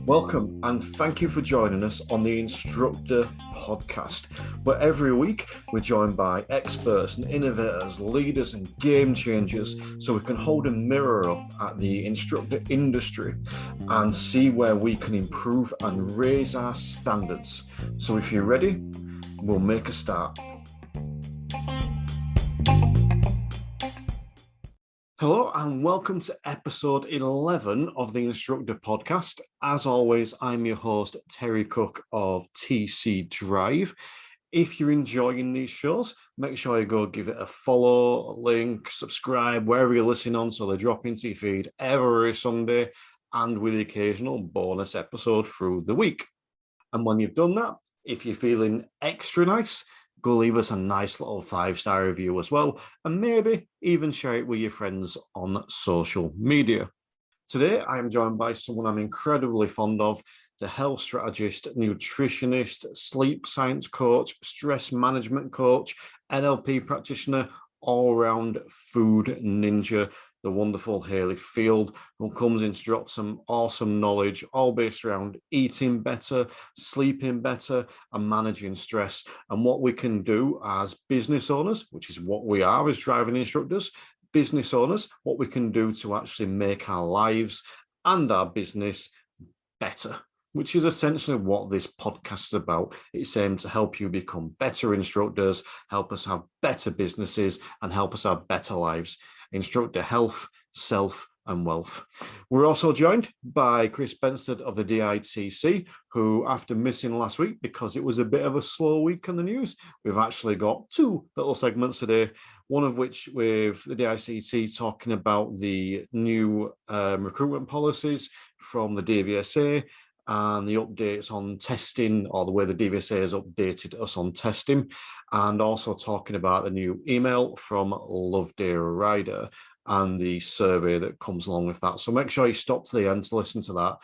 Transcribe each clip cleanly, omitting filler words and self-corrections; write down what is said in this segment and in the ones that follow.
Welcome and thank you for joining us on the Instructor Podcast, where every week we're joined by experts and innovators, leaders and game changers, so we can hold a mirror up at the instructor industry and see where we can improve and raise our standards. So if you're ready, we'll make a start. Hello and welcome to episode 11 of the Instructor Podcast. As always, I'm your host, Terry Cook of TC Drive. If you're enjoying these shows, make sure you go give it a follow, a link, subscribe, wherever you're listening on, so they drop into your feed every Sunday and with the occasional bonus episode through the week. And when you've done that, if you're feeling extra nice, go leave us a nice little 5-star review as well, and maybe even share it with your friends on social media. Today, I am joined by someone I'm incredibly fond of, the health strategist, nutritionist, sleep science coach, stress management coach, NLP practitioner, all-round food ninja, the wonderful Hayley Field, who comes in to drop some awesome knowledge, all based around eating better, sleeping better, and managing stress, and what we can do as business owners, which is what we are as driving instructors, business owners, what we can do to actually make our lives and our business better, which is essentially what this podcast is about. It's aimed to help you become better instructors, help us have better businesses, and help us have better lives. Instructor health, self, and wealth. We're also joined by Chris Benstead of the DITC, who, after missing last week because it was a bit of a slow week in the news, we've actually got two little segments today, one of which with the DICC talking about the new recruitment policies from the DVSA, and the updates on testing, or the way the DVSA has updated us on testing, and also talking about the new email from Loveday Rider and the survey that comes along with that. So make sure you stop to the end to listen to that.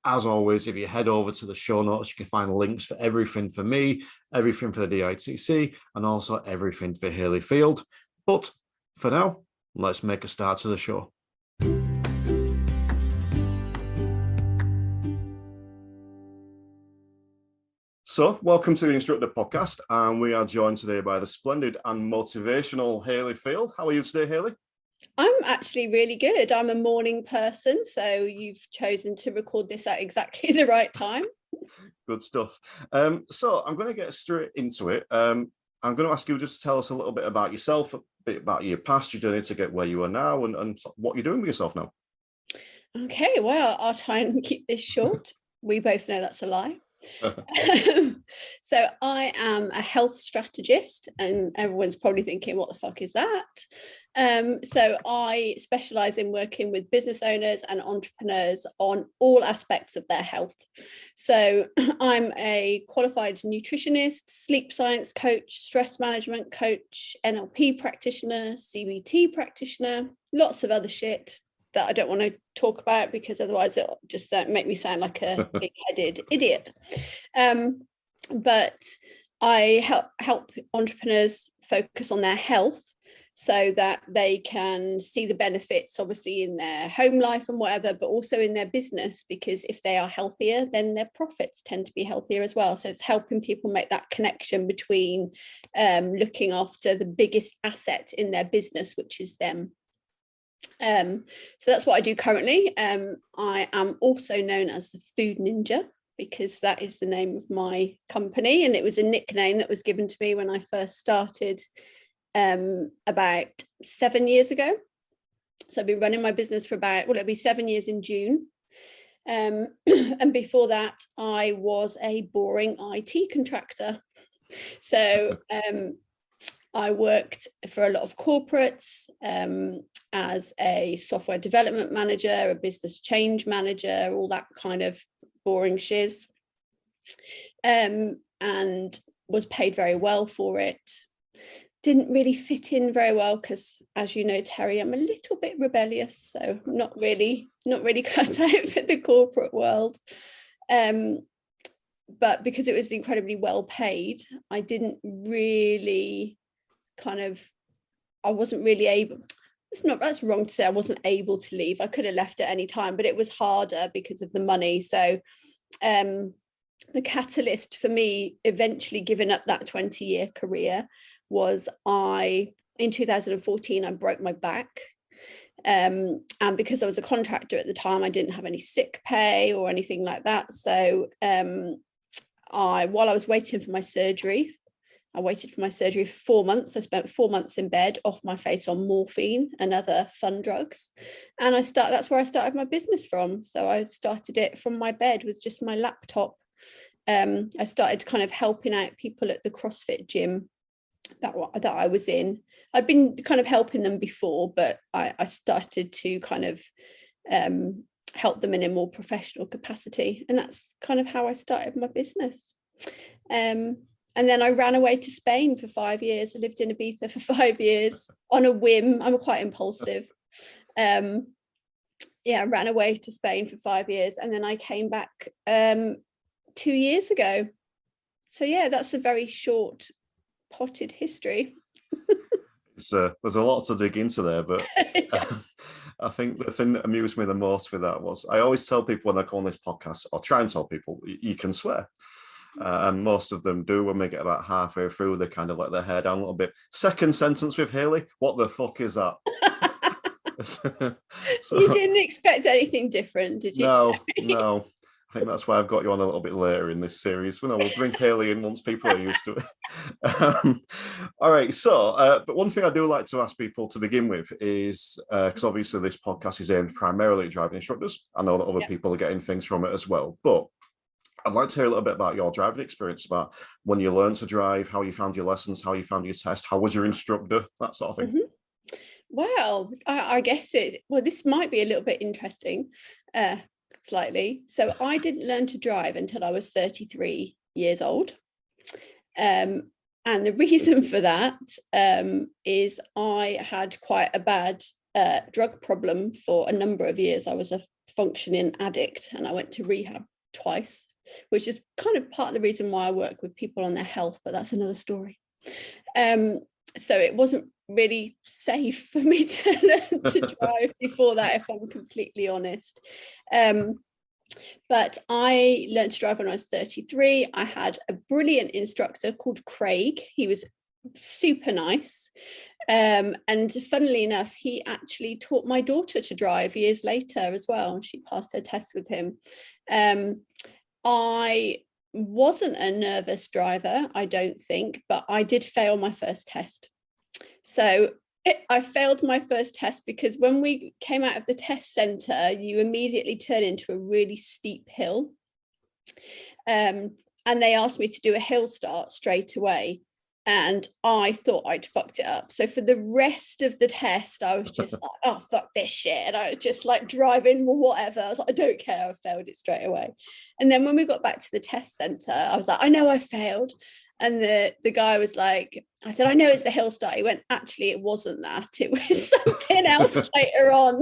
As always, if you head over to the show notes, you can find links for everything for me, everything for the DITC, and also everything for Hayley Field. But for now, let's make a start to the show. So, welcome to the Instructor Podcast, and we are joined today by the splendid and motivational Hayley Field. How are you today, Hayley? I'm actually really good. I'm a morning person, so you've chosen to record this at exactly the right time. Good stuff. So, I'm going to get straight into it. I'm going to ask you just to tell us a little bit about yourself, a bit about your past, your journey to get where you are now, and what you're doing with yourself now. Okay, well, I'll try and keep this short. We both know that's a lie. So I am a health strategist, and everyone's probably thinking, what the fuck is that? So I specialize in working with business owners and entrepreneurs on all aspects of their health. So I'm a qualified nutritionist, sleep science coach, stress management coach, NLP practitioner, CBT practitioner, lots of other shit that I don't want to talk about because otherwise it'll just make me sound like a big-headed idiot. But I help entrepreneurs focus on their health so that they can see the benefits, obviously, in their home life and whatever, but also in their business, because if they are healthier, then their profits tend to be healthier as well. So it's helping people make that connection between looking after the biggest asset in their business, which is them. So that's what I do currently. I am also known as the Food Ninja because that is the name of my company, and it was a nickname that was given to me when I first started about 7 years ago. So I've been running my business for it'll be 7 years in June. And before that, I was a boring IT contractor. So I worked for a lot of corporates as a software development manager, a business change manager, all that kind of boring shiz, and was paid very well for it. Didn't really fit in very well because, as you know, Terry, I'm a little bit rebellious, so not really cut out for the corporate world. But because it was incredibly well paid, I wasn't really able, that's wrong to say I wasn't able to leave. I could have left at any time, but it was harder because of the money. So the catalyst for me eventually giving up that 20-year career was in 2014 I broke my back. And because I was a contractor at the time, I didn't have any sick pay or anything like that. So while I was waiting for my surgery, I waited for my surgery for 4 months. I spent 4 months in bed, off my face on morphine and other fun drugs. And that's where I started my business from. So I started it from my bed with just my laptop. I started kind of helping out people at the CrossFit gym that I was in. I'd been kind of helping them before, but I started to kind of help them in a more professional capacity. And that's kind of how I started my business. And then I ran away to Spain for 5 years. I lived in Ibiza for 5 years on a whim. I'm quite impulsive. I ran away to Spain for 5 years, and then I came back 2 years ago. So yeah, that's a very short potted history. There's a lot to dig into there, but Yeah. I think the thing that amused me the most with that was I always tell people when I go on this podcast, or try and tell people, you can swear. And most of them do. When we get about halfway through, they kind of let their hair down a little bit. Second sentence with Hayley, what the fuck is that? So, you didn't expect anything different, did you? No. I think that's why I've got you on a little bit later in this series. We'll bring Hayley in once people are used to it. All right. So, but one thing I do like to ask people to begin with is, because obviously this podcast is aimed primarily at driving instructors. I know that other people are getting things from it as well, but I'd like to hear a little bit about your driving experience, about when you learned to drive, how you found your lessons, how you found your test, how was your instructor, that sort of thing. Mm-hmm. Well, I guess this might be a little bit interesting, slightly. So I didn't learn to drive until I was 33 years old. And the reason for that is I had quite a bad drug problem for a number of years. I was a functioning addict, and I went to rehab twice, which is kind of part of the reason why I work with people on their health, but that's another story. So it wasn't really safe for me to learn to drive before that, if I'm completely honest. But I learned to drive when I was 33. I had a brilliant instructor called Craig. He was super nice. And funnily enough, he actually taught my daughter to drive years later as well. She passed her test with him. I wasn't a nervous driver, I don't think, but I did fail my first test. So I failed my first test because when we came out of the test centre, you immediately turn into a really steep hill. And they asked me to do a hill start straight away. And I thought I'd fucked it up. So for the rest of the test, I was just like, oh, fuck this shit. And I was just like driving or whatever. I was like, I don't care. I failed it straight away. And then when we got back to the test centre, I was like, I know I failed. And the guy was like, I said, I know it's the hill start. He went, actually, it wasn't that. It was something else later on.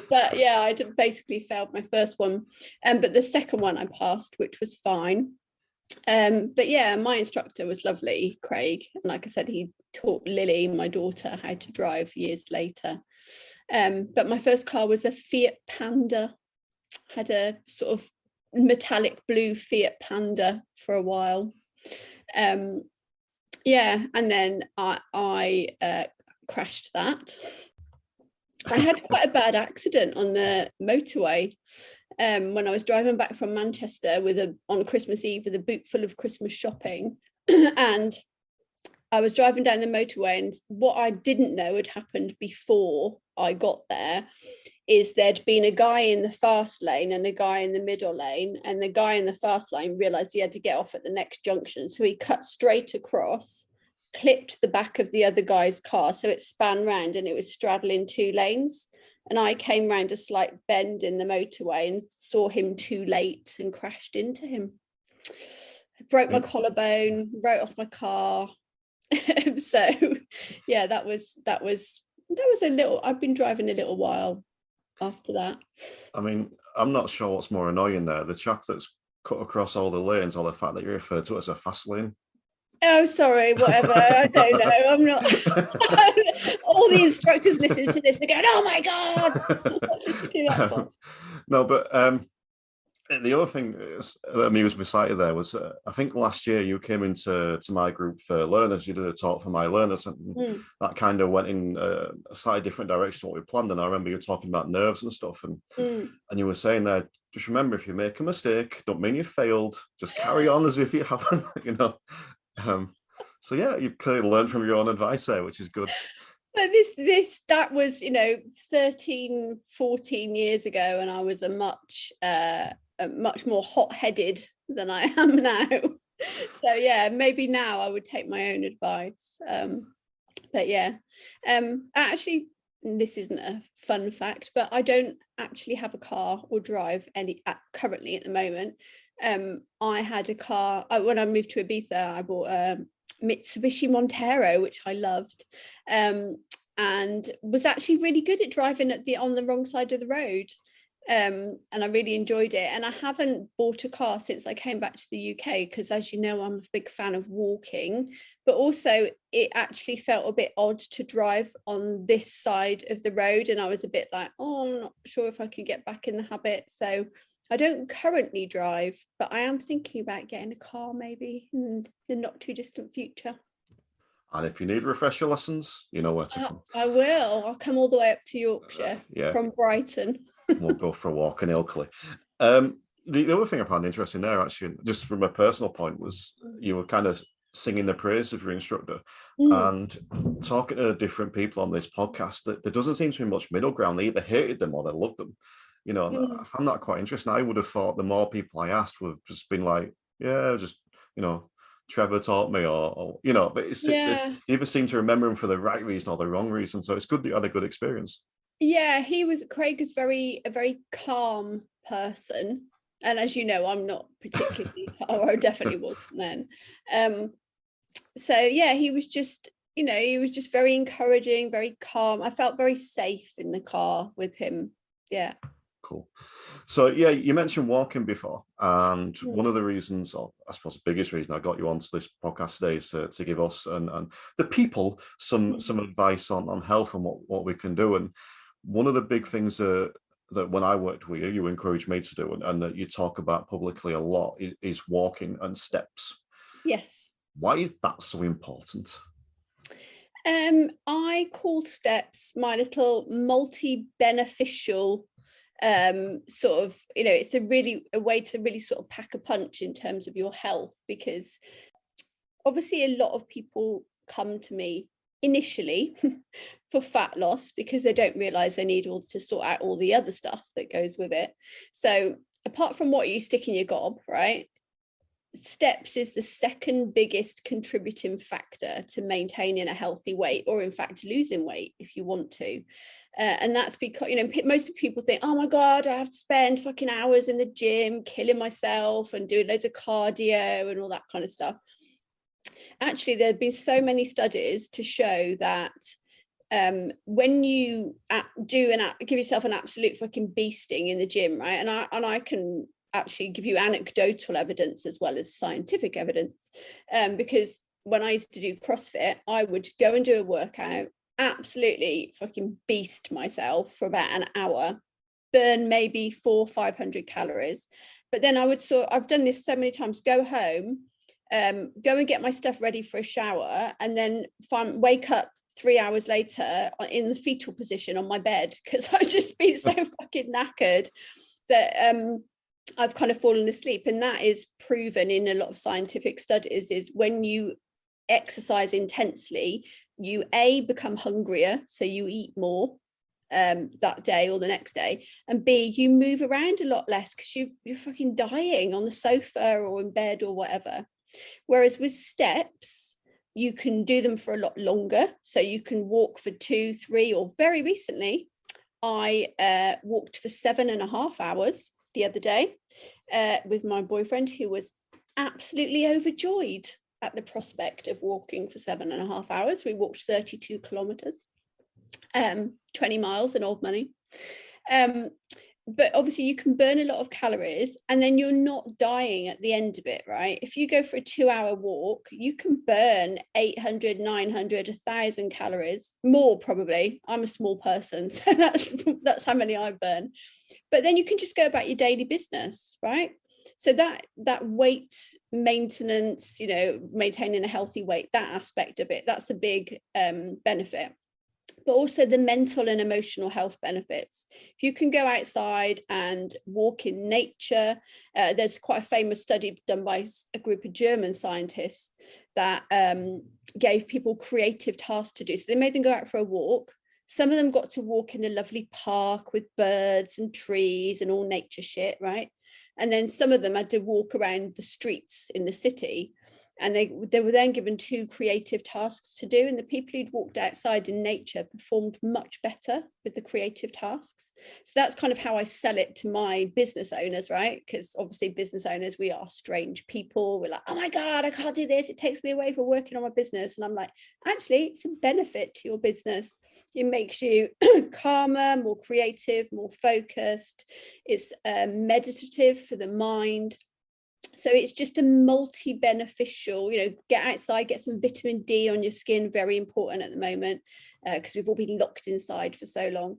But yeah, I basically failed my first one. But the second one I passed, which was fine. But yeah, my instructor was lovely, Craig. And like I said, he taught Lily, my daughter, how to drive years later. But my first car was a Fiat Panda. Had a sort of metallic blue Fiat Panda for a while. Yeah, and then I crashed that. I had quite a bad accident on the motorway. When I was driving back from Manchester on Christmas Eve with a boot full of Christmas shopping, and I was driving down the motorway, and what I didn't know had happened before I got there is there'd been a guy in the fast lane and a guy in the middle lane, and the guy in the fast lane realised he had to get off at the next junction, so he cut straight across, clipped the back of the other guy's car, so it span round and it was straddling two lanes. And I came round a slight bend in the motorway and saw him too late and crashed into him. I broke my collarbone, wrote off my car. So yeah, that was a little, I've been driving a little while after that. I mean, I'm not sure what's more annoying there, the chap that's cut across all the lanes, or the fact that you're referred to as a fast lane. Oh, sorry, whatever. I don't know. I'm not. All the instructors listening to this, they're going, "Oh my God, what did you do that for?" No, but the other thing that amused me slightly there was I think last year you came into my group for learners. You did a talk for my learners, and that kind of went in a slightly different direction to what we planned. And I remember you talking about nerves and stuff, and you were saying there, just remember, if you make a mistake, don't mean you failed. Just carry on as if you haven't, you know. So yeah, you clearly learned from your own advice there, which is good. But that was 13, 14 years ago, and I was a much more hot-headed than I am now. So yeah, maybe now I would take my own advice. But yeah, actually, this isn't a fun fact, but I don't actually have a car or drive any currently at the moment. I had a car when I moved to Ibiza. I bought a Mitsubishi Montero, which I loved, and was actually really good at driving on the wrong side of the road. And I really enjoyed it. And I haven't bought a car since I came back to the UK, because as you know, I'm a big fan of walking, but also it actually felt a bit odd to drive on this side of the road. And I was a bit like, oh, I'm not sure if I can get back in the habit. So I don't currently drive, but I am thinking about getting a car maybe in the not too distant future. And if you need refresher lessons, you know where to come. I will. I'll come all the way up to Yorkshire from Brighton. We'll go for a walk in Ilkley. The other thing I found interesting there, actually, just from a personal point, was you were kind of singing the praise of your instructor and talking to different people on this podcast. That there doesn't seem to be much middle ground. They either hated them or they loved them. You know, I found that quite interesting. I would have thought the more people I asked would have just been like, yeah, just, Trevor taught me, or but it either seem to remember him for the right reason or the wrong reason. So it's good that you had a good experience. Yeah, Craig is a very calm person. And as you know, I'm not particularly, or I definitely wasn't then. So yeah, he was just very encouraging, very calm. I felt very safe in the car with him. Yeah. Cool. So yeah, you mentioned walking before, and one of the reasons, or I suppose the biggest reason I got you onto this podcast today is to give us and the people some advice on health and what we can do. And one of the big things that when I worked with you encouraged me to do, and that you talk about publicly a lot, is walking and steps. Yes. Why is that so important? I call steps my little multi-beneficial sort of, it's a way to really sort of pack a punch in terms of your health, because obviously a lot of people come to me initially for fat loss because they don't realize they need to sort out all the other stuff that goes with it. So apart from what you stick in your gob, right, steps is the second biggest contributing factor to maintaining a healthy weight, or in fact losing weight if you want to. And that's because most people think, oh my God, I have to spend fucking hours in the gym killing myself and doing loads of cardio and all that kind of stuff. Actually, there have been so many studies to show that when you give yourself an absolute fucking beasting in the gym, right, and I can actually give you anecdotal evidence as well as scientific evidence, because when I used to do CrossFit, I would go and do a workout, absolutely fucking beast myself for about an hour, burn maybe 400-500 calories, but then I've done this so many times, go home, go and get my stuff ready for a shower, and then wake up 3 hours later in the fetal position on my bed, because I've just been so fucking knackered that I've kind of fallen asleep. And that is proven in a lot of scientific studies, is when you exercise intensely, you become hungrier, so you eat more that day or the next day, and B, you move around a lot less because you're fucking dying on the sofa or in bed or whatever. Whereas with steps, you can do them for a lot longer, so you can walk for 2, 3, or very recently I walked for 7.5 hours the other day with my boyfriend, who was absolutely overjoyed at the prospect of walking for 7.5 hours. We walked 32 kilometers, 20 miles in old money. but obviously you can burn a lot of calories and then you're not dying at the end of it, right? If you go for a 2-hour walk, you can burn 800, 900, 1,000 calories, more probably. I'm a small person, so that's how many I burn. But then you can just go about your daily business, right? So that weight maintenance, maintaining a healthy weight, that aspect of it, that's a big benefit. But also the mental and emotional health benefits. If you can go outside and walk in nature, there's quite a famous study done by a group of German scientists that gave people creative tasks to do. So they made them go out for a walk. Some of them got to walk in a lovely park with birds and trees and all nature shit, right? And then some of them had to walk around the streets in the city. And they were then given 2 creative tasks to do. And the people who'd walked outside in nature performed much better with the creative tasks. So that's kind of how I sell it to my business owners, right? Because obviously business owners, we are strange people. We're like, oh my God, I can't do this. It takes me away from working on my business. And I'm like, actually, it's a benefit to your business. It makes you calmer, more creative, more focused. It's meditative for the mind. So it's just a multi-beneficial, get outside, get some vitamin D on your skin, very important at the moment, because we've all been locked inside for so long.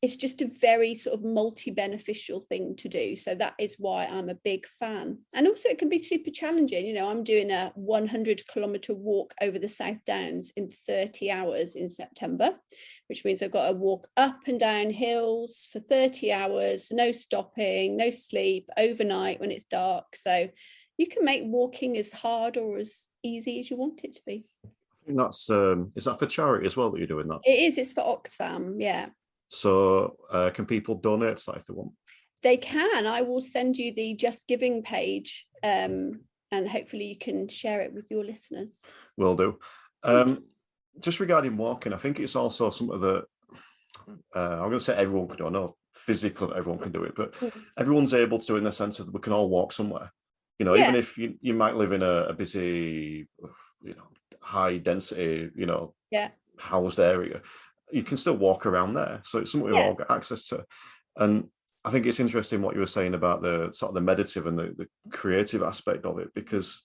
It's just a very sort of multi-beneficial thing to do. So that is why I'm a big fan. And also it can be super challenging. I'm doing a 100-kilometer walk over the South Downs in 30 hours in September, which means I've got to walk up and down hills for 30 hours, no stopping, no sleep, overnight when it's dark. So you can make walking as hard or as easy as you want it to be. I think that's, is that for charity as well that you're doing that? It is, it's for Oxfam, yeah. So can people donate to that if they want? They can. I will send you the Just Giving page, and hopefully you can share it with your listeners. Will do. Just regarding walking, I think it's also something that I'm going to say everyone can do. I know physically everyone can do it, but everyone's able to do it in the sense that we can all walk somewhere. Even if you might live in a busy, high density, housed area, you can still walk around there. So it's something we've all got access to. And I think it's interesting what you were saying about the sort of the meditative and the creative aspect of it, because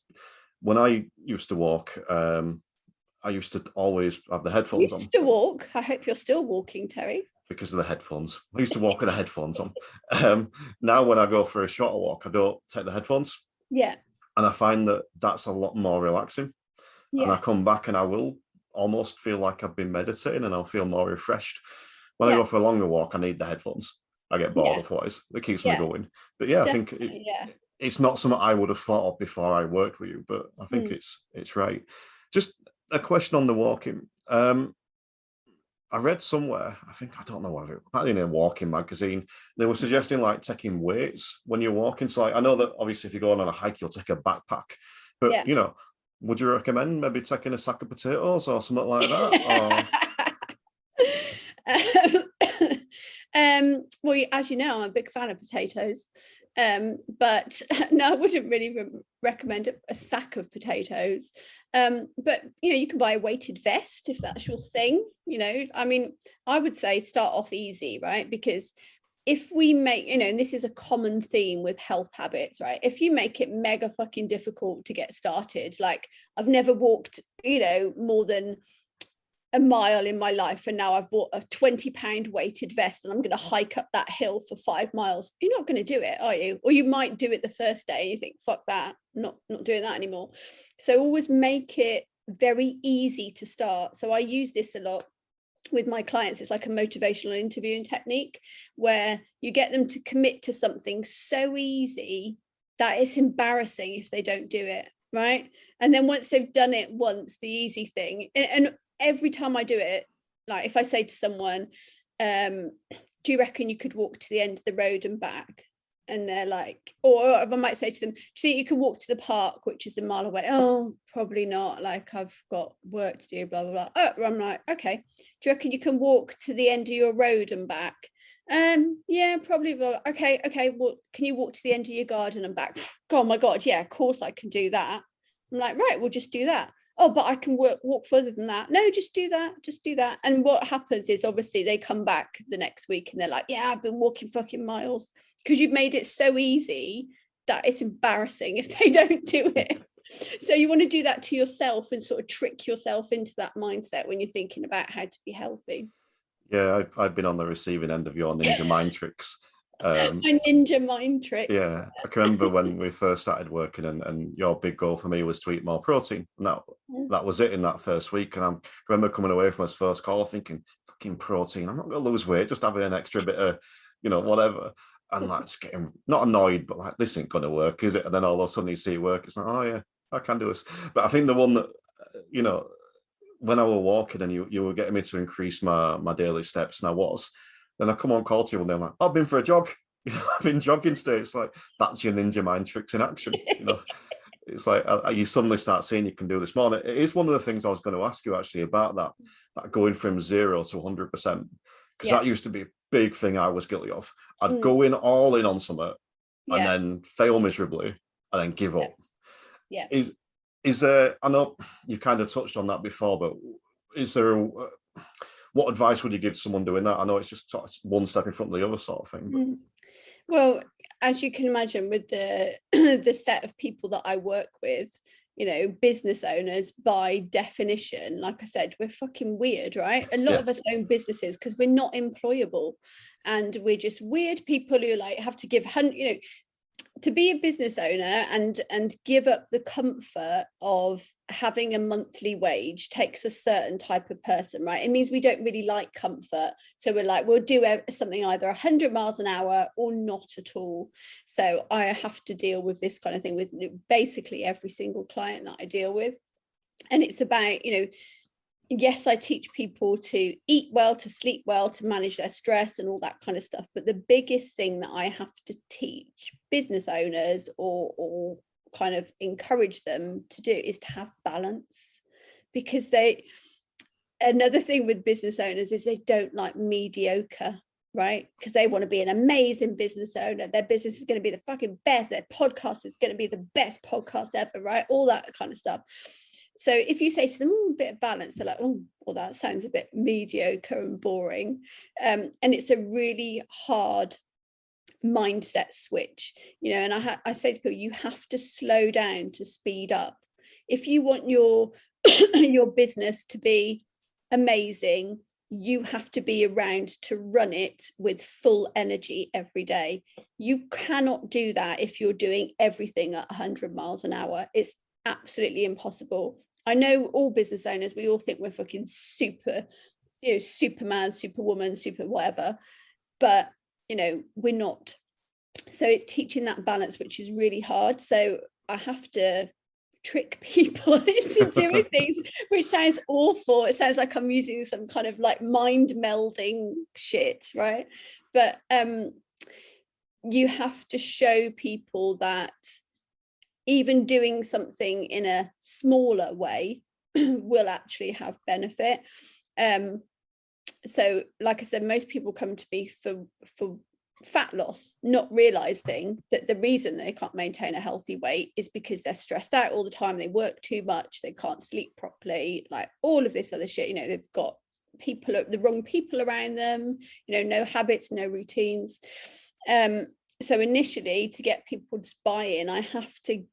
when I used to walk, I used to always have the headphones on. You used to walk. I hope you're still walking, Terry. Because of the headphones. I used to walk with the headphones on. Now when I go for a shorter walk, I don't take the headphones. Yeah. And I find that that's a lot more relaxing. Yeah. And I come back and I will almost feel like I've been meditating and I'll feel more refreshed. When I go for a longer walk, I need the headphones. I get bored otherwise. It keeps me going. But definitely, I think it's not something I would have thought of before I worked with you, but I think it's right. Just a question on the walking. I read somewhere, I don't know whether, probably in a walking magazine, they were suggesting like taking weights when you're walking. So I know that obviously if you're going on a hike, you'll take a backpack, but would you recommend maybe taking a sack of potatoes or something like that? Well, as you know, I'm a big fan of potatoes. But no, I wouldn't really recommend a sack of potatoes. But you can buy a weighted vest if that's your thing. I would say start off easy, right? Because if we make, and this is a common theme with health habits, right? If you make it mega fucking difficult to get started, like I've never walked, more than a mile in my life, and now I've bought a 20-pound weighted vest and I'm going to hike up that hill for 5 miles. You're not going to do it, are you? Or you might do it the first day and you think, fuck that, I'm not doing that anymore. So always make it very easy to start. So I use this a lot with my clients. It's like a motivational interviewing technique where you get them to commit to something so easy that it's embarrassing if they don't do it, right? And then once they've done it once, the easy thing, and every time I do it, like if I say to someone, do you reckon you could walk to the end of the road and back? And they're like, or I might say to them, do you think you can walk to the park, which is a mile away? Oh, probably not. Like I've got work to do, blah, blah, blah. Oh, I'm like, okay. Do you reckon you can walk to the end of your road and back? Yeah, probably. Blah, blah. Okay. Well, can you walk to the end of your garden and back? Oh my God. Yeah, of course I can do that. I'm like, right, we'll just do that. oh, but I can walk further than that. No, just do that. And what happens is obviously they come back the next week and they're like, yeah, I've been walking fucking miles, because you've made it so easy that it's embarrassing if they don't do it. So you want to do that to yourself and sort of trick yourself into that mindset when you're thinking about how to be healthy. Yeah, I've been on the receiving end of your ninja mind tricks. My ninja mind tricks. Yeah, I can remember when we first started working, and your big goal for me was to eat more protein. And that was it in that first week. And I remember coming away from his first call thinking, fucking protein, I'm not going to lose weight, just having an extra bit of, whatever. And like just getting not annoyed, but like, this ain't going to work, is it? And then all of a sudden you see it work. It's like, oh yeah, I can do this. But I think the one that, when I was walking and you were getting me to increase my daily steps, and I was, then I come on call to you and I'm like, I've been for a jog. I've been jogging today. It's like, that's your ninja mind tricks in action. It's like you suddenly start seeing you can do this more. And it is one of the things I was going to ask you actually about that going from 0 to 100%, because that used to be a big thing I was guilty of. I'd go in all in on something and then fail miserably and then give up. Yeah. Is there, I know you kind of touched on that before, but is there what advice would you give someone doing that? I know it's just one step in front of the other sort of thing. But. Well, as you can imagine, with the the set of people that I work with, business owners, by definition, like I said, we're fucking weird, right? A lot of us own businesses because we're not employable, and we're just weird people who like have to give to be a business owner and give up the comfort of having a monthly wage takes a certain type of person, right? It means we don't really like comfort. So we're like, we'll do something either 100 miles an hour or not at all. So I have to deal with this kind of thing with basically every single client that I deal with. And it's about, yes, I teach people to eat well, to sleep well, to manage their stress and all that kind of stuff. But the biggest thing that I have to teach business owners or kind of encourage them to do is to have balance. Because another thing with business owners is they don't like mediocre, right? Because they want to be an amazing business owner. Their business is going to be the fucking best. Their podcast is going to be the best podcast ever, right? All that kind of stuff. So if you say to them, a bit of balance, they're like, oh, well, that sounds a bit mediocre and boring. And it's a really hard mindset switch, and I say to people, you have to slow down to speed up. If you want your your business to be amazing, you have to be around to run it with full energy every day. You cannot do that if you're doing everything at 100 miles an hour. It's absolutely impossible. I know all business owners, we all think we're fucking super, Superman, superwoman, super whatever, but we're not. So it's teaching that balance, which is really hard. So I have to trick people into doing things, which sounds awful. It sounds like I'm using some kind of like mind melding shit, right? But you have to show people that even doing something in a smaller way will actually have benefit. So like I said, most people come to me for fat loss, not realizing that the reason they can't maintain a healthy weight is because they're stressed out all the time, they work too much, they can't sleep properly, like all of this other shit. They've got the wrong people around them, no habits, no routines. So initially, to get people to buy in, I have to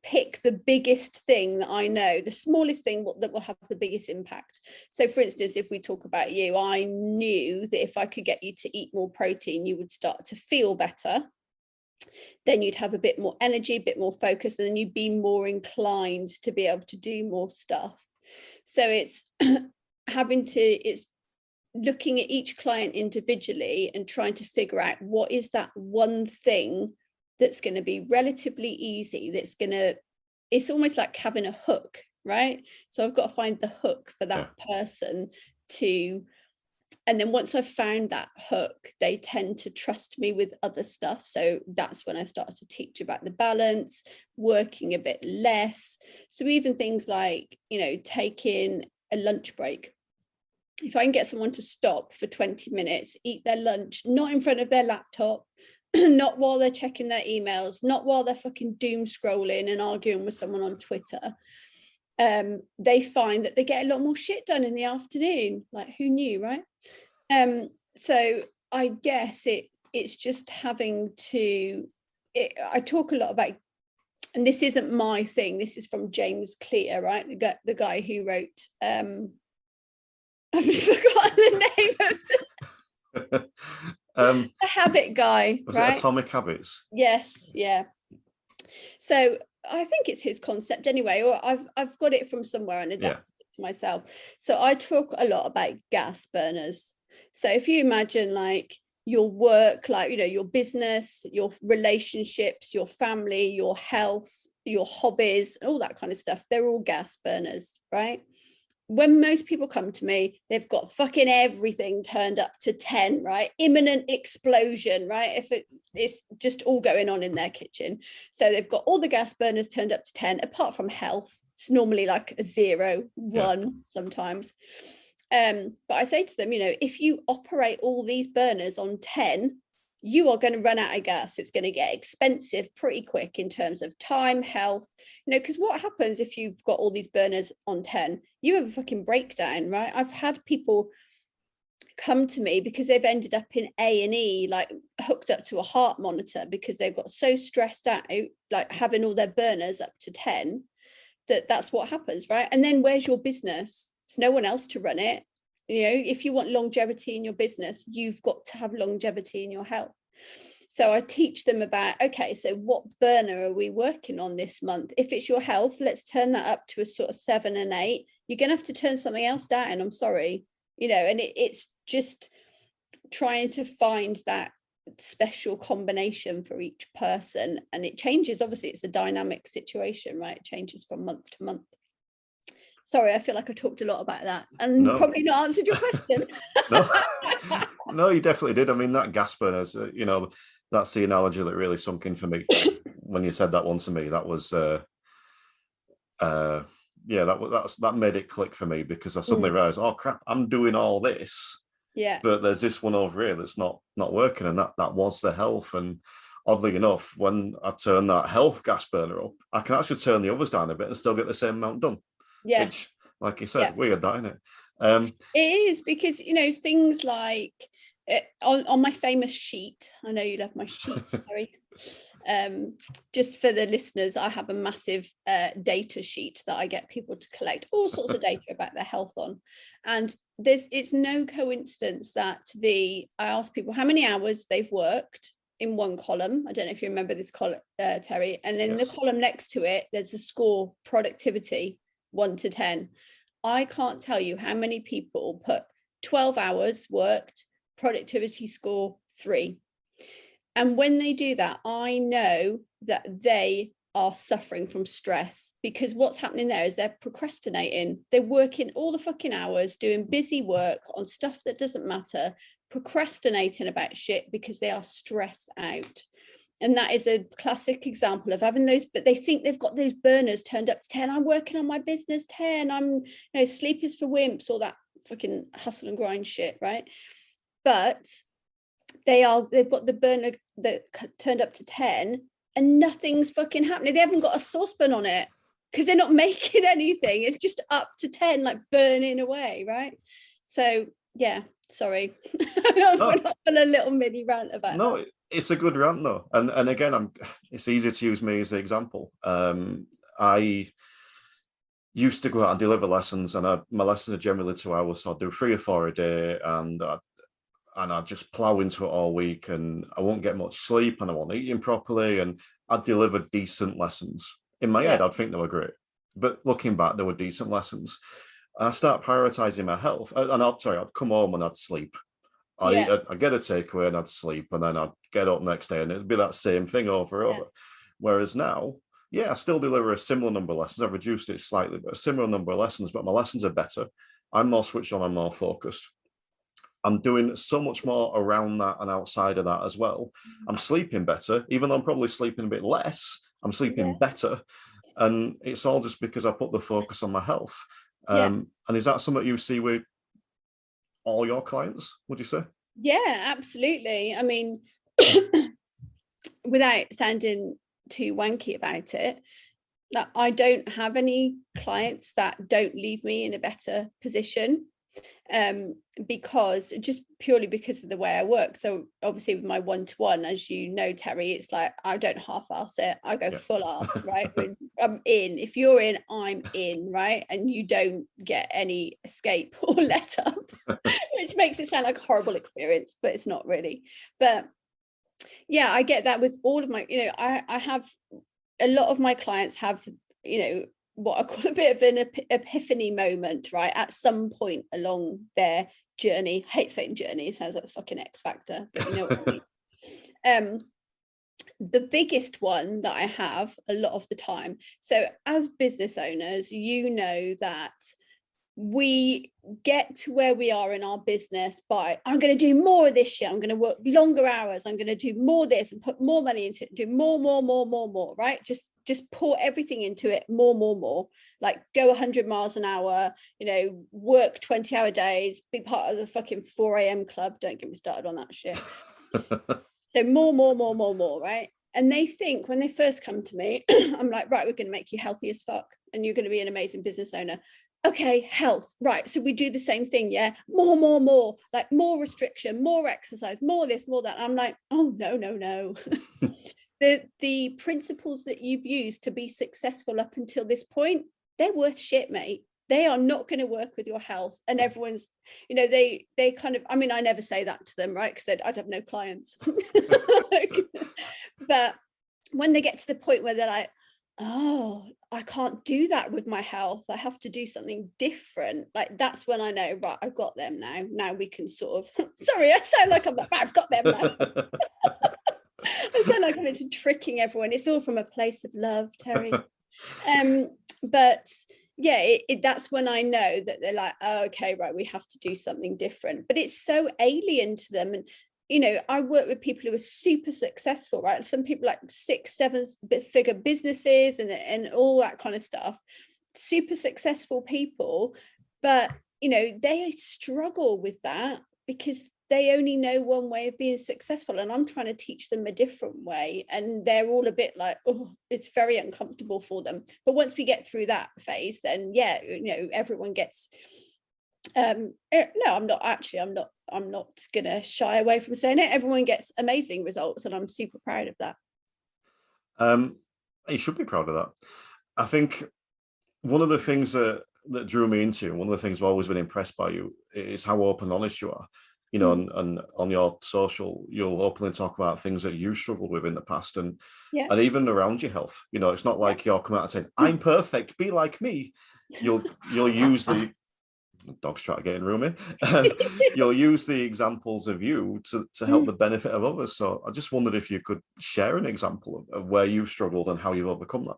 pick the biggest thing that I know, the smallest thing that will have the biggest impact. So for instance, if we talk about you, I knew that if I could get you to eat more protein, you would start to feel better. Then you'd have a bit more energy, a bit more focus, and then you'd be more inclined to be able to do more stuff. So it's it's looking at each client individually and trying to figure out what is that one thing that's going to be relatively easy, it's almost like having a hook, right? So I've got to find the hook for that person and then once I've found that hook, they tend to trust me with other stuff. So that's when I start to teach about the balance, working a bit less. So even things like, taking a lunch break. If I can get someone to stop for 20 minutes, eat their lunch, not in front of their laptop, not while they're checking their emails, not while they're fucking doom scrolling and arguing with someone on Twitter, they find that they get a lot more shit done in the afternoon. Like, who knew, right? So I guess it's just having to, I talk a lot about, and this isn't my thing, this is from James Clear, right? The guy who wrote, I've forgotten the name of the habit guy, was right? it Atomic Habits? Yes, yeah. So I think it's his concept anyway, or I've got it from somewhere and adapted it to myself. So I talk a lot about gas burners. So if you imagine like your work, like, you know, your business, your relationships, your family, your health, your hobbies, all that kind of stuff, they're all gas burners, right? When most people come to me, they've got fucking everything turned up to 10, right? Imminent explosion, right? If it's just all going on in their kitchen. So they've got all the gas burners turned up to 10, apart from health. It's normally like a 0, 1 sometimes. But I say to them, you know, if you operate all these burners on 10, you are going to run out of gas. It's going to get expensive pretty quick in terms of time, health, you know, because what happens if you've got all these burners on 10? You have a fucking breakdown, right? I've had people come to me because they've ended up in A&E, like hooked up to a heart monitor because they've got so stressed out, like having all their burners up to 10, that's what happens, right? And then where's your business? There's no one else to run it. You know, if you want longevity in your business, you've got to have longevity in your health. So I teach them about, okay, so what burner are we working on this month? If it's your health, let's turn that up to a sort of 7 and 8. You're going to have to turn something else down. I'm sorry, you know, and it's just trying to find that special combination for each person. And it changes. Obviously, it's a dynamic situation, right? It changes from month to month. Sorry, I feel like I talked a lot about that and probably not answered your question. No, you definitely did. I mean, that gas burners, you know, that's the analogy that really sunk in for me when you said that one to me. That was, that made it click for me because I suddenly realized, oh crap, I'm doing all this, but there's this one over here that's not working, and that was the health. And oddly enough, when I turn that health gas burner up, I can actually turn the others down a bit and still get the same amount done. Yeah. Which, like you said, weird, that, isn't it? It is, because, you know, things like on my famous sheet, I know you love my sheet, sorry. Just for the listeners, I have a massive data sheet that I get people to collect all sorts of data about their health on. And it's no coincidence that I ask people how many hours they've worked in one column. I don't know if you remember this column, Terry. And in the column next to it, there's a score, productivity, 1 to 10. I can't tell you how many people put 12 hours worked, productivity score 3. And when they do that, I know that they are suffering from stress, because what's happening there is they're procrastinating. They're working all the fucking hours, doing busy work on stuff that doesn't matter, procrastinating about shit because they are stressed out. And that is a classic example of having those, but they think they've got those burners turned up to 10. I'm working on my business 10. I'm, you know, sleep is for wimps, all that fucking hustle and grind shit, right? But they've got the burner that turned up to 10 and nothing's fucking happening. They haven't got a saucepan on it because they're not making anything. It's just up to 10, like burning away, right? So yeah, sorry. I went off on a little mini rant about that. It's a good rant though, and again, it's easy to use me as an example. I used to go out and deliver lessons, and my lessons are generally 2 hours, so I'd do 3 or 4 a day, and I'd just plow into it all week, and I won't get much sleep, and I wasn't eating properly, and I'd deliver decent lessons. In my head, I'd think they were great, but looking back, they were decent lessons. I start prioritizing my health, and I'd come home and I'd sleep. I'd get a takeaway and I'd sleep, and then I'd get up next day and it'd be that same thing over and over. Whereas now, I still deliver a similar number of lessons. I've reduced it slightly, but a similar number of lessons, but my lessons are better. I'm more switched on, I'm more focused. I'm doing so much more around that and outside of that as well. I'm sleeping better, even though I'm probably sleeping a bit less, I'm sleeping better. And it's all just because I put the focus on my health. And is that something you see with all your clients, would you say? Yeah, absolutely. I mean, without sounding too wanky about it, That I don't have any clients that don't leave me in a better position, because just purely because of the way I work. So obviously with my one-to-one, as you know, Terry, it's like I don't half-ass it, I go full ass, right? I'm in. If you're in, I'm in, right? And you don't get any escape or let up, which makes it sound like a horrible experience, but it's not really. But yeah, I get that with all of my, I have a lot of my clients have, what I call a bit of an epiphany moment, right? At some point along their journey. I hate saying journey, it sounds like the fucking X Factor, but you know what I mean. The biggest one that I have a lot of the time. So as business owners, you know that we get to where we are in our business by, I'm going to do more of this year, I'm going to work longer hours, I'm going to do more of this and put more money into it, do more, right? Just pour everything into it, more, like go 100 miles an hour, work 20-hour days, be part of the fucking 4 a.m. club, don't get me started on that shit. So more, right? And they think when they first come to me, I'm like, right, we're going to make you healthy as fuck and you're going to be an amazing business owner. Okay, health, right? So we do the same thing, yeah? More, like more restriction, more exercise, more this, more that. I'm like, oh, no. The principles that you've used to be successful up until this point, they're worth shit, mate. They are not going to work with your health. And everyone's, they kind of, I mean, I never say that to them, right? Because I'd have no clients. But when they get to the point where they're like, oh, I can't do that with my health, I have to do something different, like that's when I know, right, I've got them now we can sort of sorry, I sound like I'm like, right, I've got them now. I sound like I'm into tricking everyone. It's all from a place of love, Terry. But yeah, that's when I know that they're like, oh, okay, right, we have to do something different. But it's so alien to them. And I work with people who are super successful, right? Some people like 6-7 figure businesses and all that kind of stuff, super successful people, but they struggle with that because they only know one way of being successful, and I'm trying to teach them a different way, and they're all a bit like, oh, it's very uncomfortable for them. But once we get through that phase, then yeah, everyone gets no, I'm not gonna shy away from saying it, everyone gets amazing results, and I'm super proud of that. You should be proud of that. I think one of the things that drew me into, one of the things I've always been impressed by you, is how open and honest you are. And on your social, you'll openly talk about things that you struggled with in the past, and even around your health. It's not like you're coming out and saying, I'm perfect, be like me. You'll use the dog's trying to get in room here. You'll use the examples of you to help the benefit of others. So I just wondered if you could share an example of where you've struggled and how you've overcome that.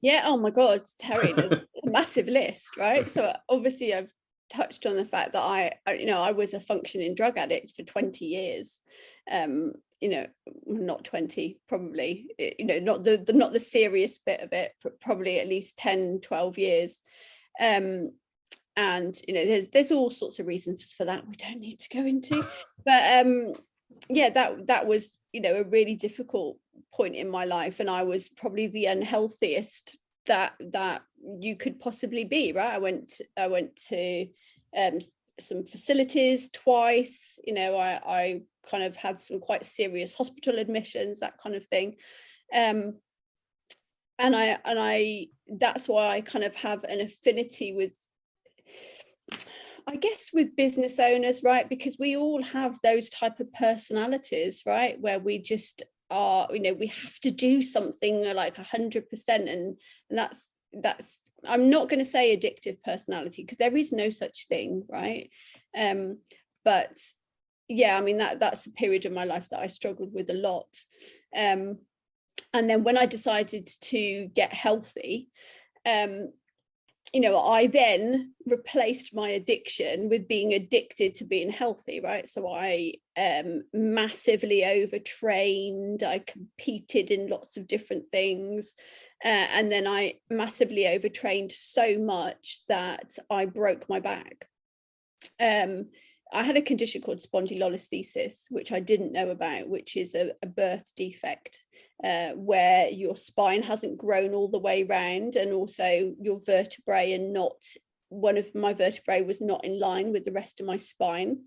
Yeah, oh my God, Terry, there's a massive list, right? So obviously I've touched on the fact that I was a functioning drug addict for 20 years. Not 20, probably, not the serious bit of it, probably at least 10-12 years. And there's all sorts of reasons for that we don't need to go into, but yeah, that was a really difficult point in my life, and I was probably the unhealthiest that you could possibly be, right? I went to some facilities twice. I kind of had some quite serious hospital admissions, that kind of thing. And I that's why I kind of have an affinity with, I guess, with business owners, right? Because we all have those type of personalities, right? Where we just are, we have to do something like 100%. And that's, I'm not going to say addictive personality, because there is no such thing, right? But yeah, I mean, that's a period of my life that I struggled with a lot. And then when I decided to get healthy, I then replaced my addiction with being addicted to being healthy, right? So I massively overtrained, I competed in lots of different things, and then I massively overtrained so much that I broke my back. I had a condition called spondylolisthesis, which I didn't know about, which is a birth defect where your spine hasn't grown all the way round, and also your vertebrae are not, one of my vertebrae was not in line with the rest of my spine.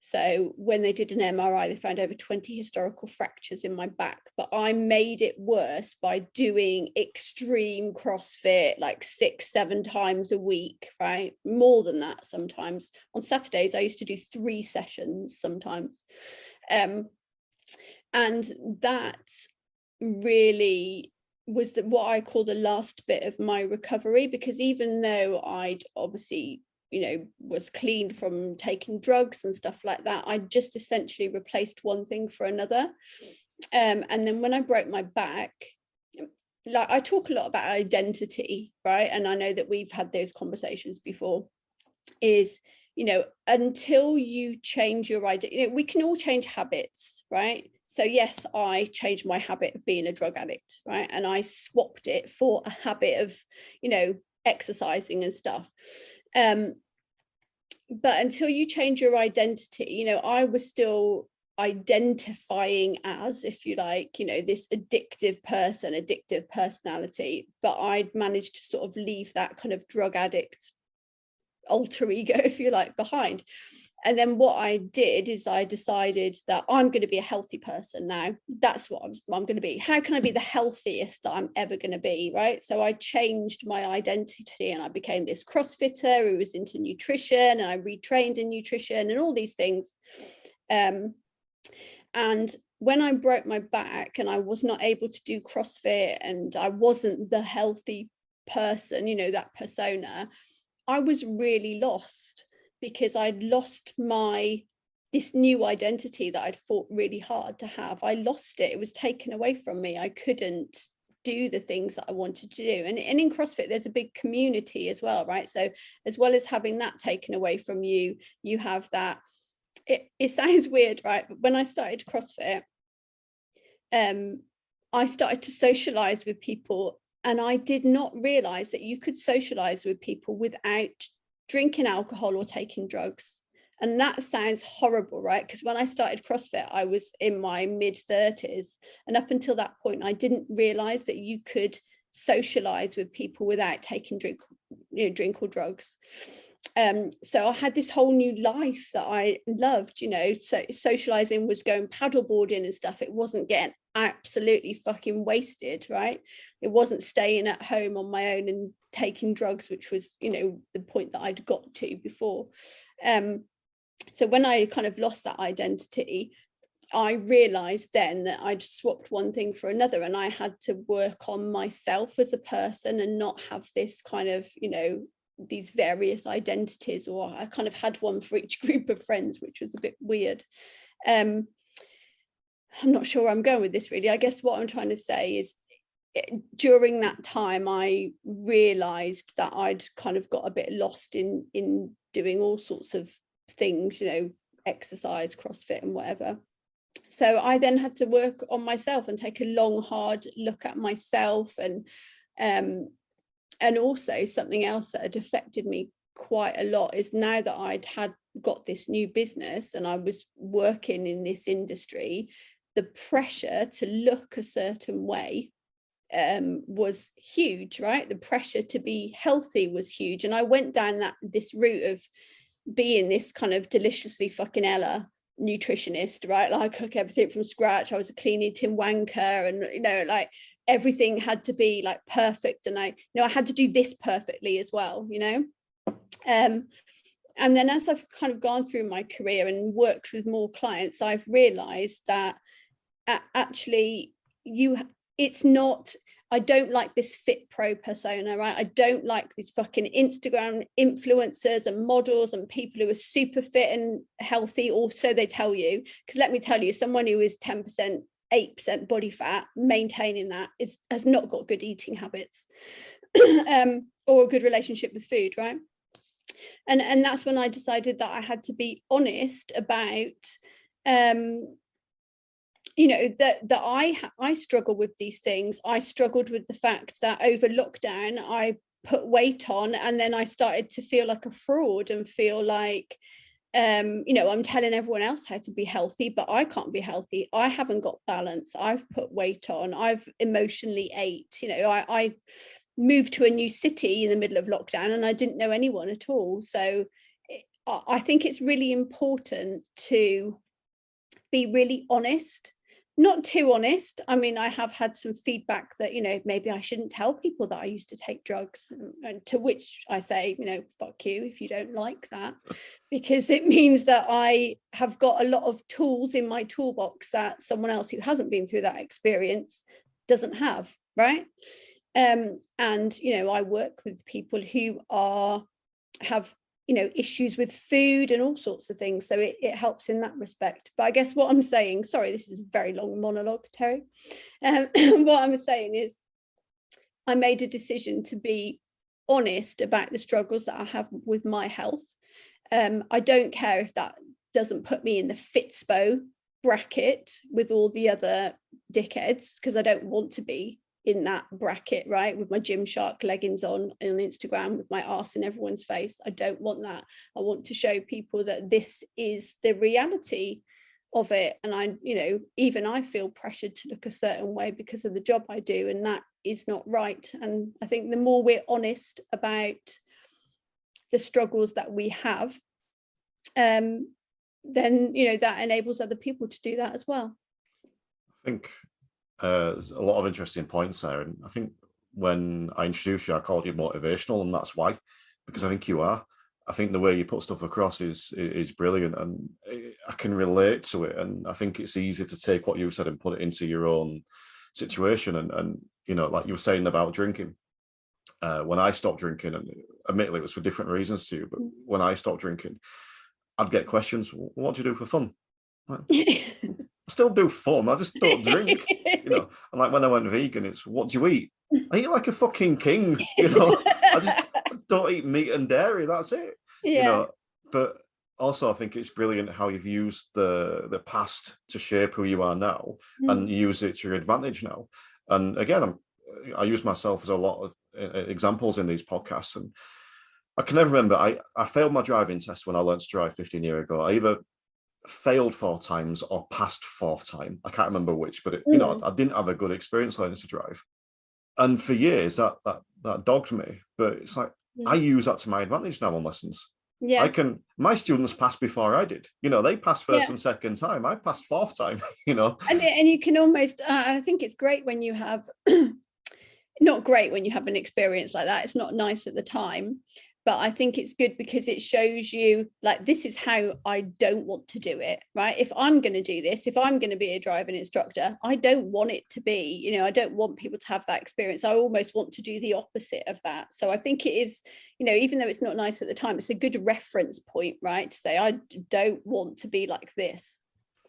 So when they did an MRI, they found over 20 historical fractures in my back, but I made it worse by doing extreme CrossFit, like 6-7 times a week, right? More than that sometimes. On Saturdays, I used to do 3 sessions sometimes. And that really was what I call the last bit of my recovery, because even though I'd obviously, was clean from taking drugs and stuff like that, I just essentially replaced one thing for another. And then when I broke my back, like, I talk a lot about identity, right? And I know that we've had those conversations before, is, until you change your identity, we can all change habits, right? So yes, I changed my habit of being a drug addict, right? And I swapped it for a habit of, exercising and stuff. But until you change your identity, I was still identifying as, if you like, this addictive personality, but I'd managed to sort of leave that kind of drug addict alter ego, if you like, behind. And then what I did is I decided that I'm going to be a healthy person now. That's what I'm going to be. How can I be the healthiest that I'm ever going to be, right? So I changed my identity and I became this CrossFitter who was into nutrition, and I retrained in nutrition and all these things. And when I broke my back and I was not able to do CrossFit and I wasn't the healthy person, that persona, I was really lost, because I'd lost this new identity that I'd fought really hard to have. I lost it. It was taken away from me. I couldn't do the things that I wanted to do. And in CrossFit, there's a big community as well, right? So as well as having that taken away from you, you have that. It sounds weird, right? But when I started CrossFit, I started to socialize with people, and I did not realize that you could socialize with people without drinking alcohol or taking drugs. And that sounds horrible, right? Because when I started CrossFit, I was in my mid-30s, and up until that point, I didn't realize that you could socialize with people without taking drink or drugs. So I had this whole new life that I loved, so socializing was going paddleboarding and stuff. It wasn't getting absolutely fucking wasted, right? It wasn't staying at home on my own and taking drugs, which was, the point that I'd got to before. So when I kind of lost that identity, I realized then that I'd swapped one thing for another, and I had to work on myself as a person and not have this kind of, these various identities, or I kind of had one for each group of friends, which was a bit weird. I'm not sure where I'm going with this, really. I guess what I'm trying to say is, during that time, I realized that I'd kind of got a bit lost in doing all sorts of things, exercise, CrossFit and whatever. So I then had to work on myself and take a long, hard look at myself. And also something else that had affected me quite a lot is, now that I'd got this new business and I was working in this industry, the pressure to look a certain way was huge, right? The pressure to be healthy was huge. And I went down this route of being this kind of deliciously fucking Ella nutritionist, right? Like, I cook everything from scratch. I was a clean eating wanker, and like everything had to be like perfect, and I had to do this perfectly as well, and then as I've kind of gone through my career and worked with more clients, I've realized that actually it's not, I don't like this fit pro persona, right? I don't like these fucking Instagram influencers and models and people who are super fit and healthy, or so they tell you. Because let me tell you, someone who is 10%, 8% body fat, maintaining that has not got good eating habits or a good relationship with food, right? And that's when I decided that I had to be honest about that I struggle with these things. I struggled with the fact that over lockdown I put weight on, and then I started to feel like a fraud and feel like I'm telling everyone else how to be healthy, but I can't be healthy. I haven't got balance. I've put weight on. I've emotionally ate. I moved to a new city in the middle of lockdown and I didn't know anyone at all. So I think it's really important to be really honest, not too honest. I mean, I have had some feedback that, maybe I shouldn't tell people that I used to take drugs, and to which I say, fuck you if you don't like that, because it means that I have got a lot of tools in my toolbox that someone else who hasn't been through that experience doesn't have, right? And I work with people who have issues with food and all sorts of things, so it helps in that respect. But I guess what I'm saying, sorry, this is a very long monologue, Terry. What I'm saying is I made a decision to be honest about the struggles that I have with my health. I don't care if that doesn't put me in the Fitspo bracket with all the other dickheads, because I don't want to be in that bracket, right, with my Gymshark leggings on Instagram with my arse in everyone's face. I don't want that. I want to show people that this is the reality of it. And even I feel pressured to look a certain way because of the job I do, and that is not right. And I think the more we're honest about the struggles that we have, then that enables other people to do that as well. I think there's a lot of interesting points there, and I think when I introduced you, I called you motivational, and that's why, because I think you are. I think the way you put stuff across is brilliant, and I can relate to it. And I think it's easy to take what you said and put it into your own situation. And like you were saying about drinking. When I stopped drinking, and admittedly it was for different reasons to you, but when I stopped drinking, I'd get questions. What do you do for fun? I still do fun. I just don't drink. And like when I went vegan, it's what do you eat? I eat like a fucking king. I just don't eat meat and dairy. That's it. Yeah. But also I think it's brilliant how you've used the past to shape who you are now, and use it to your advantage now. And again, I use myself as a lot of examples in these podcasts, and I can never remember. I failed my driving test when I learned to drive 15 years ago. I either failed 4 times or passed 4th time. I can't remember which, but I didn't have a good experience learning to drive. And for years that dogged me. But it's like I use that to my advantage now on lessons. Yeah. My students passed before I did. They passed 1st and 2nd time. I passed 4th time, And you can almost, I think it's great when you have, not great when you have an experience like that. It's not nice at the time. But I think it's good because it shows you, like, this is how I don't want to do it, right? If I'm going to do this, if I'm going to be a driving instructor, I don't want it to be, I don't want people to have that experience. I almost want to do the opposite of that. So I think it is, even though it's not nice at the time, it's a good reference point, right? To say, I don't want to be like this.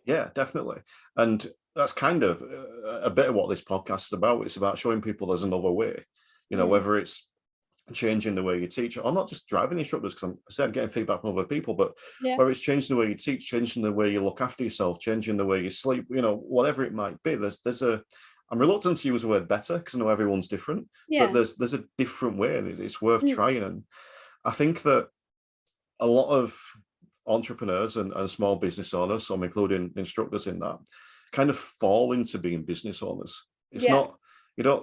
Yeah, definitely. And that's kind of a bit of what this podcast is about. It's about showing people there's another way, whether it's changing the way you teach, or not just driving instructors, because I'm getting feedback from other people, but where it's changing the way you teach, changing the way you look after yourself, changing the way you sleep, whatever it might be. I'm reluctant to use the word better because I know everyone's different, but there's a different way, and it's worth trying. And I think that a lot of entrepreneurs and small business owners, so I'm including instructors in that, kind of fall into being business owners. It's not,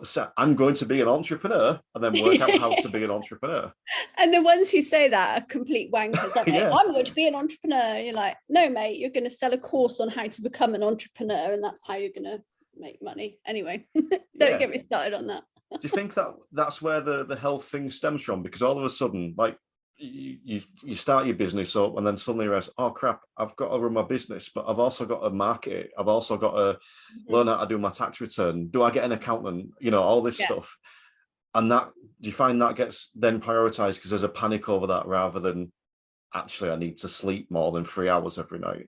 say, I'm going to be an entrepreneur and then work out how to be an entrepreneur. And the ones who say that are complete wankers, aren't they? I'm going to be an entrepreneur. You're like, no, mate, you're going to sell a course on how to become an entrepreneur, and that's how you're going to make money. Anyway, don't get me started on that. Do you think that that's where the health thing stems from? Because all of a sudden, like, you start your business up, and then suddenly you realize, oh crap, I've got to run my business, but I've also got to market it. I've also got to learn how to do my tax return. Do I get an accountant? All this stuff. And that, do you find that gets then prioritized because there's a panic over that, rather than actually I need to sleep more than 3 hours every night?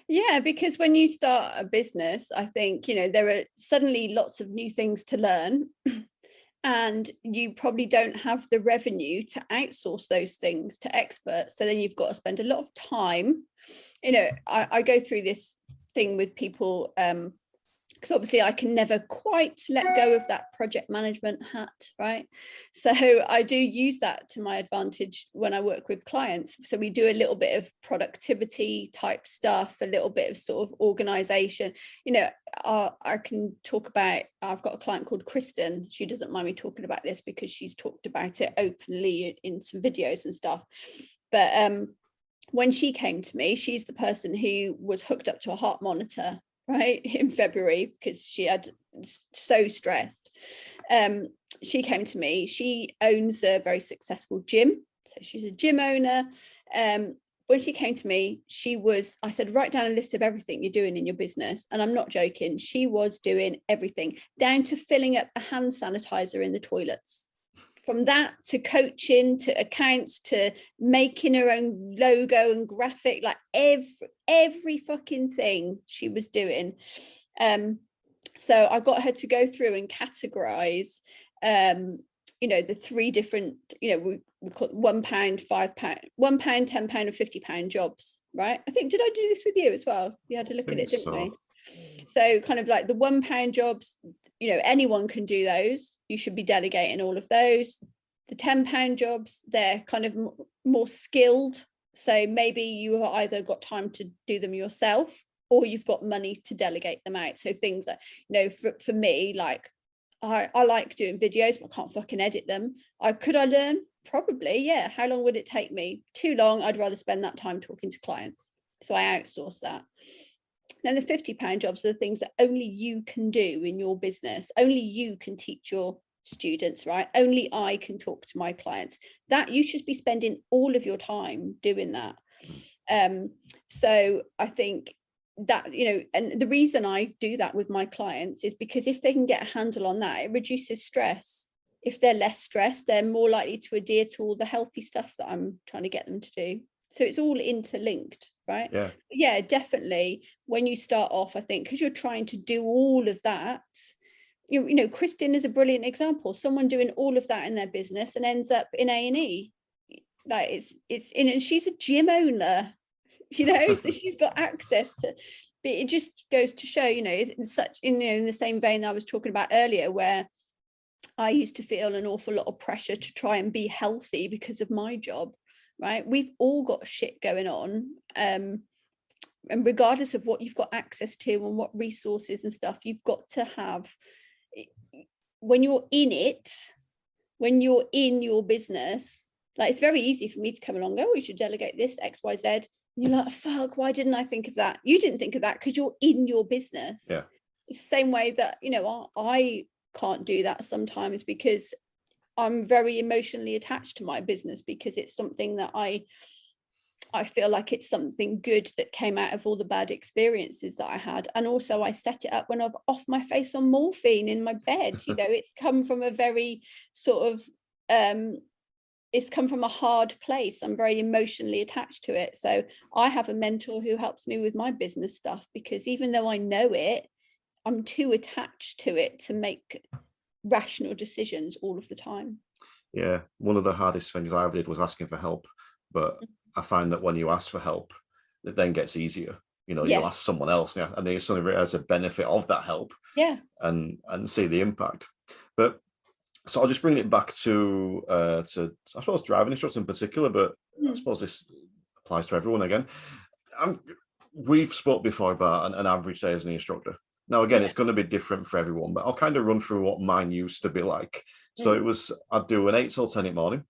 Yeah, because when you start a business, I think, there are suddenly lots of new things to learn. And you probably don't have the revenue to outsource those things to experts. So then you've got to spend a lot of time. I go through this thing with people because obviously I can never quite let go of that project management hat, right? So I do use that to my advantage when I work with clients. So we do a little bit of productivity type stuff, a little bit of sort of organization. You know, I can talk about, I've got a client called Kristen. She doesn't mind me talking about this because she's talked about it openly in some videos and stuff. But when she came to me, she's the person who was hooked up to a heart monitor, right, in February because she had so stressed. She came to me. She owns a very successful gym, so she's a gym owner. When she came to me, I said, write down a list of everything you're doing in your business, and I'm not joking, she was doing everything down to filling up the hand sanitizer in the toilets. From that to coaching, to accounts, to making her own logo and graphic, like every fucking thing she was doing. So I got her to go through and categorize, you know, the three different, you know, we call it £1, £5, £1, £10 and £50 jobs, right? I think, did I do this with you as well? You had to look at it, didn't we? So kind of like the £1 jobs, you know, anyone can do those. You should be delegating all of those. The £10 jobs, they're kind of more skilled. So maybe you have either got time to do them yourself or you've got money to delegate them out. So things that, you know, for me, like I like doing videos, but I can't fucking edit them. Could I learn? Probably, yeah. How long would it take me? Too long. I'd rather spend that time talking to clients. So I outsource that. Then the £50 jobs are the things that only you can do in your business. Only you can teach your students, right? Only I can talk to my clients. That you should be spending all of your time doing that. So I think that, you know, and the reason I do that with my clients is because if they can get a handle on that, it reduces stress. If they're less stressed, they're more likely to adhere to all the healthy stuff that I'm trying to get them to do. So it's all interlinked, right? Yeah, definitely. When you start off, I think, because you're trying to do all of that, you know, Kristen is a brilliant example. Someone doing all of that in their business and ends up in A&E. Like and she's a gym owner, you know, so she's got access to. But it just goes to show, you know, in the same vein that I was talking about earlier, where I used to feel an awful lot of pressure to try and be healthy because of my job. Right, we've all got shit going on, and regardless of what you've got access to and what resources and stuff, you've got to have, when you're in it, when you're in your business, like it's very easy for me to come along, we should delegate this XYZ, and you're like, fuck, why didn't I think of that? You didn't think of that because you're in your business. Yeah, it's the same way that, you know, I can't do that sometimes because I'm very emotionally attached to my business, because it's something that I feel like it's something good that came out of all the bad experiences that I had. And also I set it up when I've off my face on morphine in my bed. You know, it's come from a very sort of, it's come from a hard place. I'm very emotionally attached to it. So I have a mentor who helps me with my business stuff, because even though I know it, I'm too attached to it to make rational decisions all of the time. Yeah, one of the hardest things I ever did was asking for help, but I find that when you ask for help, it then gets easier. You know, you'll ask someone else, and then you suddenly realize the benefit of that help, and see the impact. But so I'll just bring it back to I suppose driving instructors in particular, but I suppose this applies to everyone again. We've spoke before about an average day as an instructor. Now, again, it's going to be different for everyone, but I'll kind of run through what mine used to be like. So I'd do an 8 till 10 in the morning.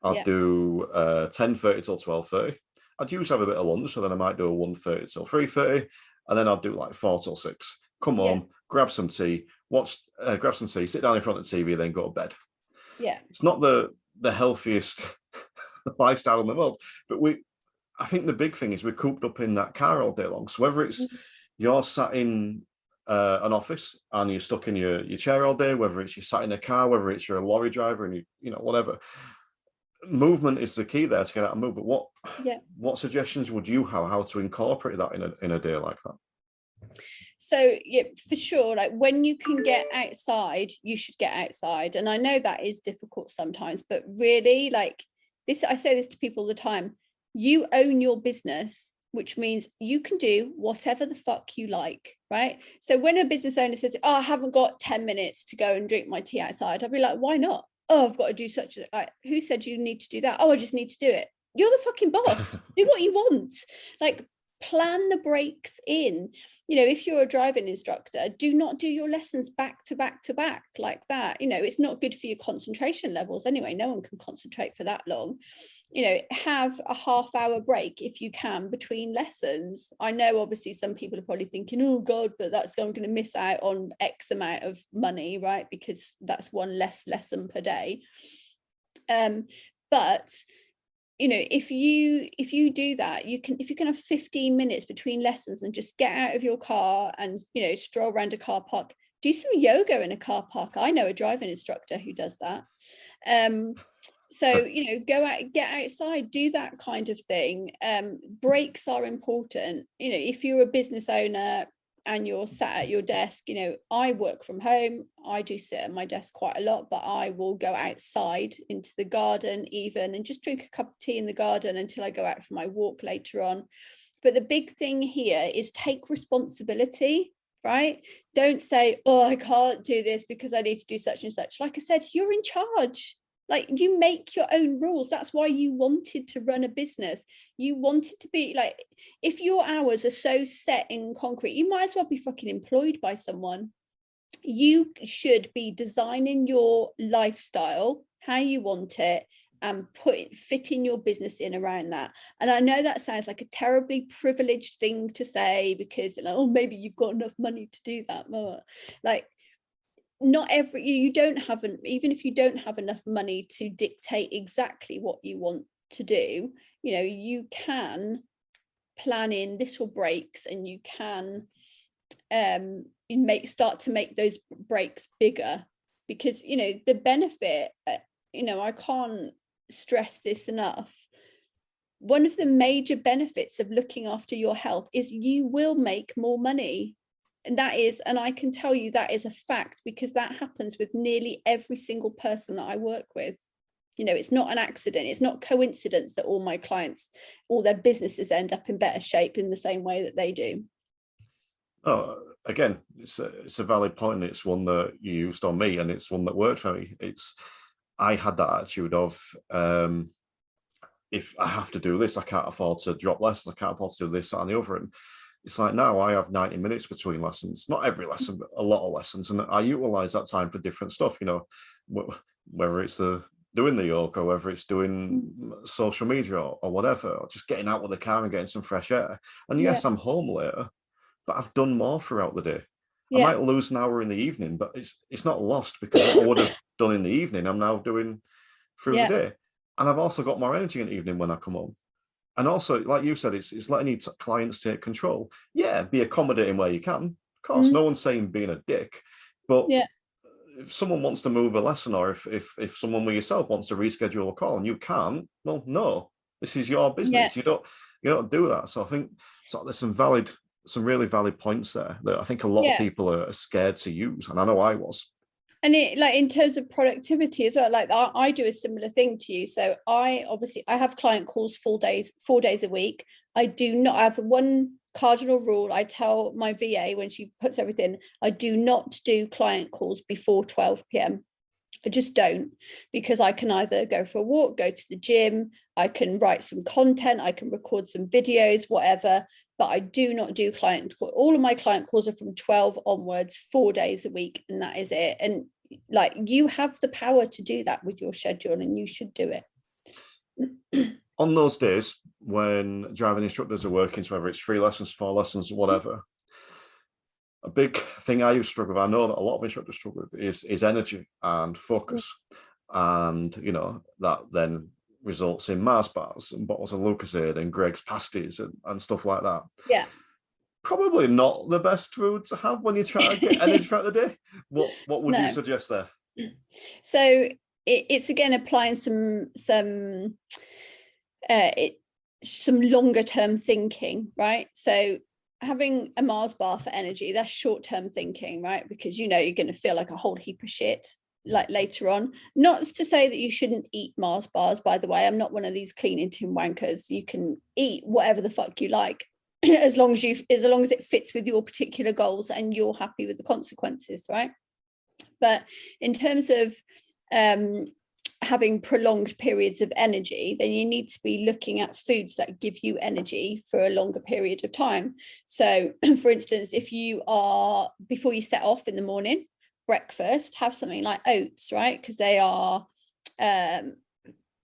I'd do 10:30 till 12:30. I'd usually have a bit of lunch, so then I might do a 1:30 till 3:30, and then I'd do like 4 till 6. Come home, grab some tea, grab some tea, sit down in front of the TV, then go to bed. Yeah, it's not the healthiest lifestyle in the world, but I think the big thing is we're cooped up in that car all day long. So whether it's you're sat in an office and you're stuck in your chair all day, whether it's you're sat in a car, whether it's you're a lorry driver and you know, whatever, movement is the key there to get out and move. But what suggestions would you have how to incorporate that in a day like that? So yeah, for sure, like when you can get outside, you should get outside. And I know that is difficult sometimes, but really, like this, I say this to people all the time, you own your business. which means you can do whatever the fuck you like, right? So when a business owner says, oh, I haven't got 10 minutes to go and drink my tea outside, I'll be like, why not? Oh, I've got to do such a, like, who said you need to do that? Oh, I just need to do it. You're the fucking boss. Do what you want. Like, plan the breaks in. You know, if you're a driving instructor, do not do your lessons back to back to back like that. You know, it's not good for your concentration levels anyway. No one can concentrate for that long. You know, have a half-hour break if you can between lessons. I know obviously some people are probably thinking, oh God, but I'm going to miss out on X amount of money, right? Because that's one less lesson per day. But you know, if you do that, if you can have 15 minutes between lessons and just get out of your car and, you know, stroll around a car park, do some yoga in a car park. I know a driving instructor who does that. So, you know, go out, get outside, do that kind of thing. Breaks are important. You know, if you're a business owner and you're sat at your desk, you know, I work from home. I do sit at my desk quite a lot, but I will go outside into the garden even and just drink a cup of tea in the garden until I go out for my walk later on. But the big thing here is take responsibility, right? Don't say, oh, I can't do this because I need to do such and such. Like I said, you're in charge. Like, you make your own rules. That's why you wanted to run a business. You wanted to be like, if your hours are so set in concrete, you might as well be fucking employed by someone. You should be designing your lifestyle how you want it and fitting your business in around that. And I know that sounds like a terribly privileged thing to say because, like, oh, maybe you've got enough money to do that. Like, not every, you don't have even if you don't have enough money to dictate exactly what you want to do, you know, you can plan in little breaks and you can start to make those breaks bigger, because, you know, the benefit, you know, I can't stress this enough. One of the major benefits of looking after your health is you will make more money. And I can tell you that is a fact, because that happens with nearly every single person that I work with. You know, it's not an accident. It's not coincidence that all my clients, all their businesses end up in better shape in the same way that they do. Oh, again, it's a valid point. It's one that you used on me, and it's one that worked for me. I had that attitude of, if I have to do this, I can't afford to drop lessons. I can't afford to do this, that, and the other. And it's like, now I have 90 minutes between lessons, not every lesson, but a lot of lessons. And I utilize that time for different stuff, you know, whether it's doing the yoga, or whether it's doing social media or whatever, or just getting out with the car and getting some fresh air. And yes, I'm home later, but I've done more throughout the day. I might lose an hour in the evening, but it's not lost, because what I would have done in the evening, I'm now doing through the day. And I've also got more energy in the evening when I come home. And also, like you said, it's letting your clients take control. Yeah, be accommodating where you can. Of course, no one's saying being a dick, but if someone wants to move a lesson, or if someone with yourself wants to reschedule a call and you can't, well, no, this is your business. You don't do that. So I think there's some really valid points there that I think a lot of people are scared to use, and I know I was. And it, like, in terms of productivity as well, like I do a similar thing to you. So I have client calls 4 days a week. I have one cardinal rule. I tell my VA when she puts everything, I do not do client calls before 12 p.m. I just don't, because I can either go for a walk, go to the gym, I can write some content, I can record some videos, whatever. But I do not do client calls. All of my client calls are from 12 onwards, 4 days a week, and that is it. And like, you have the power to do that with your schedule, and you should do it. On those days when driving instructors are working, so whether it's 3 lessons, 4 lessons, whatever, a big thing I used to struggle with, I know that a lot of instructors struggle with, is energy and focus. And, you know, that then results in Mars bars and bottles of Lucozade and Greg's pasties and stuff like that. Yeah. Probably not the best food to have when you try to get energy throughout the day. What would you suggest there? So it's again applying some longer term thinking, right? So having a Mars bar for energy, that's short term thinking, right? Because, you know, you're going to feel like a whole heap of shit like later on. Not to say that you shouldn't eat Mars bars, by the way. I'm not one of these clean eating wankers. You can eat whatever the fuck you like, as long as it fits with your particular goals and you're happy with the consequences, right? But in terms of having prolonged periods of energy, then you need to be looking at foods that give you energy for a longer period of time. So for instance, if you are, before you set off in the morning, breakfast, have something like oats, right? Because they are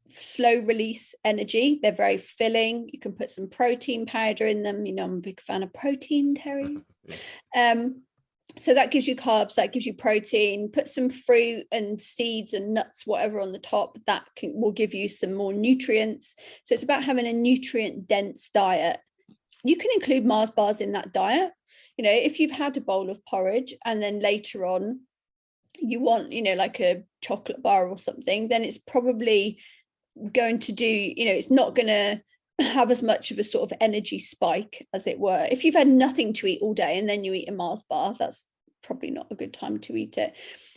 slow release energy. They're very filling. You can put some protein powder in them. You know, I'm a big fan of protein, Terry. So that gives you carbs, that gives you protein. Put some fruit and seeds and nuts, whatever, on the top. That will give you some more nutrients. So it's about having a nutrient dense diet. You can include Mars bars in that diet. You know, if you've had a bowl of porridge and then later on you want, you know, like a chocolate bar or something, then it's probably going to do, you know, it's not going to have as much of a sort of energy spike, as it were. If you've had nothing to eat all day and then you eat a Mars bar, that's probably not a good time to eat it.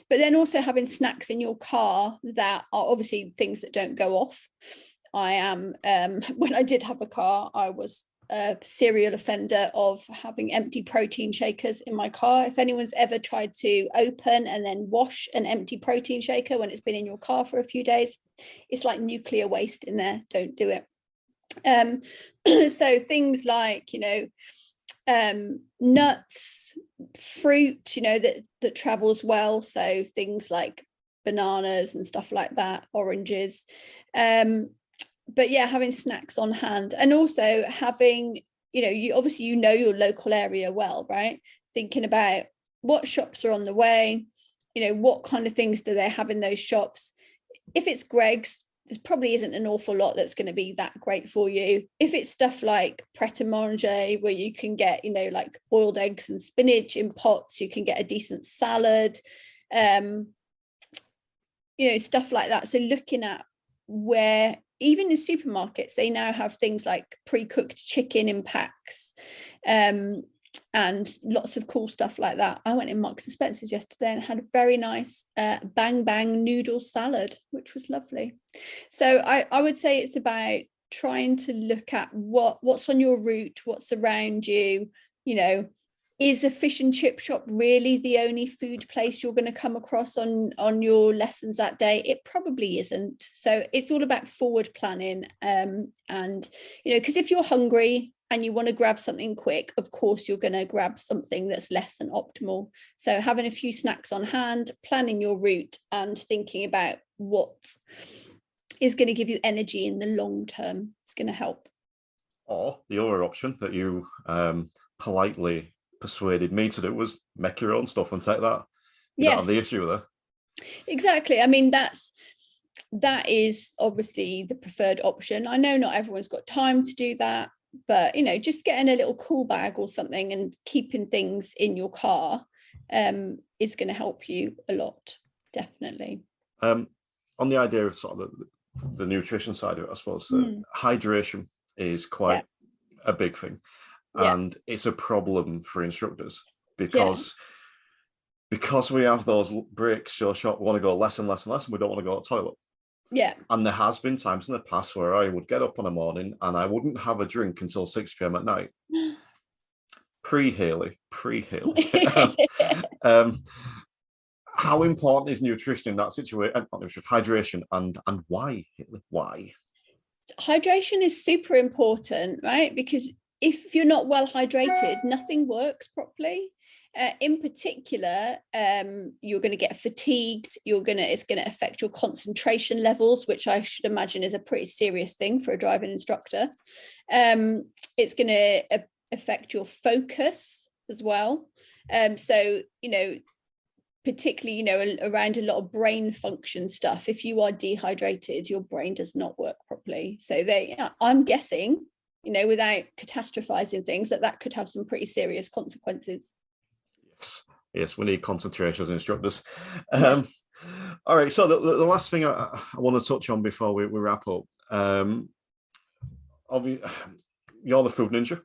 But then also having snacks in your car that are obviously things that don't go off. I am when I did have a car, I was a serial offender of having empty protein shakers in my car. If anyone's ever tried to open and then wash an empty protein shaker when it's been in your car for a few days, it's like nuclear waste in there. Don't do it. So things like, you know, nuts, fruit, you know, that travels well. So things like bananas and stuff like that, oranges. But yeah, having snacks on hand, and also having, you know, you obviously, you know, your local area well, right? Thinking about what shops are on the way, you know, what kind of things do they have in those shops. If it's Greg's, there probably isn't an awful lot that's going to be that great for you. If it's stuff like pret-a-manger, where you can get, you know, like boiled eggs and spinach in pots, you can get a decent salad, you know, stuff like that. So looking at where, even in supermarkets, they now have things like pre-cooked chicken in packs, and lots of cool stuff like that. I went in Marks and Spencer's yesterday and had a very nice bang bang noodle salad, which was lovely. So I would say it's about trying to look at what's on your route, what's around you. You know, is a fish and chip shop really the only food place you're going to come across on your lessons that day? It probably isn't. So it's all about forward planning, and, you know, because if you're hungry and you want to grab something quick, of course you're going to grab something that's less than optimal. So having a few snacks on hand, planning your route, and thinking about what is going to give you energy in the long term is going to help. Or the other option that you politely persuaded me to do was make your own stuff and take that. You don't have the issue there. Exactly. I mean, that is obviously the preferred option. I know not everyone's got time to do that, but, you know, just getting a little cool bag or something and keeping things in your car is going to help you a lot, definitely. On the idea of sort of the nutrition side of it, I suppose hydration is quite a big thing, and it's a problem for instructors because we have those breaks so short. We want to go less and less and less, and we don't want to go to the toilet. And there has been times in the past where I would get up in the morning and I wouldn't have a drink until 6 p.m. at night. Pre-Hayley. How important is nutrition in that situation? Hydration, and why? Why? Hydration is super important, right? Because if you're not well hydrated, nothing works properly. In particular, you're going to get fatigued. It's going to affect your concentration levels, which I should imagine is a pretty serious thing for a driving instructor. It's going to affect your focus as well. So, you know, particularly, you know, around a lot of brain function stuff. If you are dehydrated, your brain does not work properly. So I'm guessing, you know, without catastrophizing things, that could have some pretty serious consequences. Yes, we need concentration as instructors. All right, so the last thing I want to touch on before we wrap up, you're the food ninja.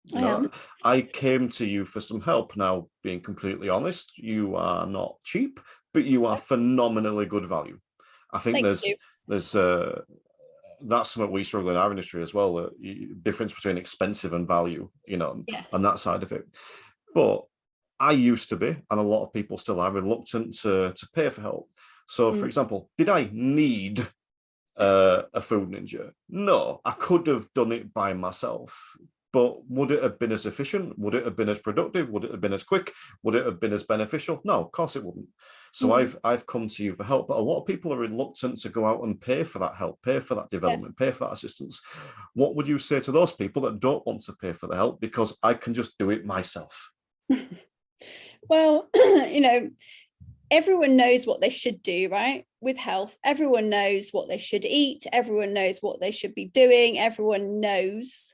You know, I came to you for some help. Now, being completely honest, you are not cheap. but you are phenomenally good value. I think there's that's something we struggle in our industry as well. The difference between expensive and value, Yes. on that side of it. But I used to be, and a lot of people still are, reluctant to pay for help. So, for example, did I need a food ninja? No, I could have done it by myself. But would it have been as efficient? Would it have been as productive? Would it have been as quick? Would it have been as beneficial? No, of course it wouldn't. So I've come to you for help. But a lot of people are reluctant to go out and pay for that help, pay for that development, pay for that assistance. What would you say to those people that don't want to pay for the help because I can just do it myself? Well, everyone knows what they should do, right? With health, everyone knows what they should eat. Everyone knows what they should be doing. Everyone knows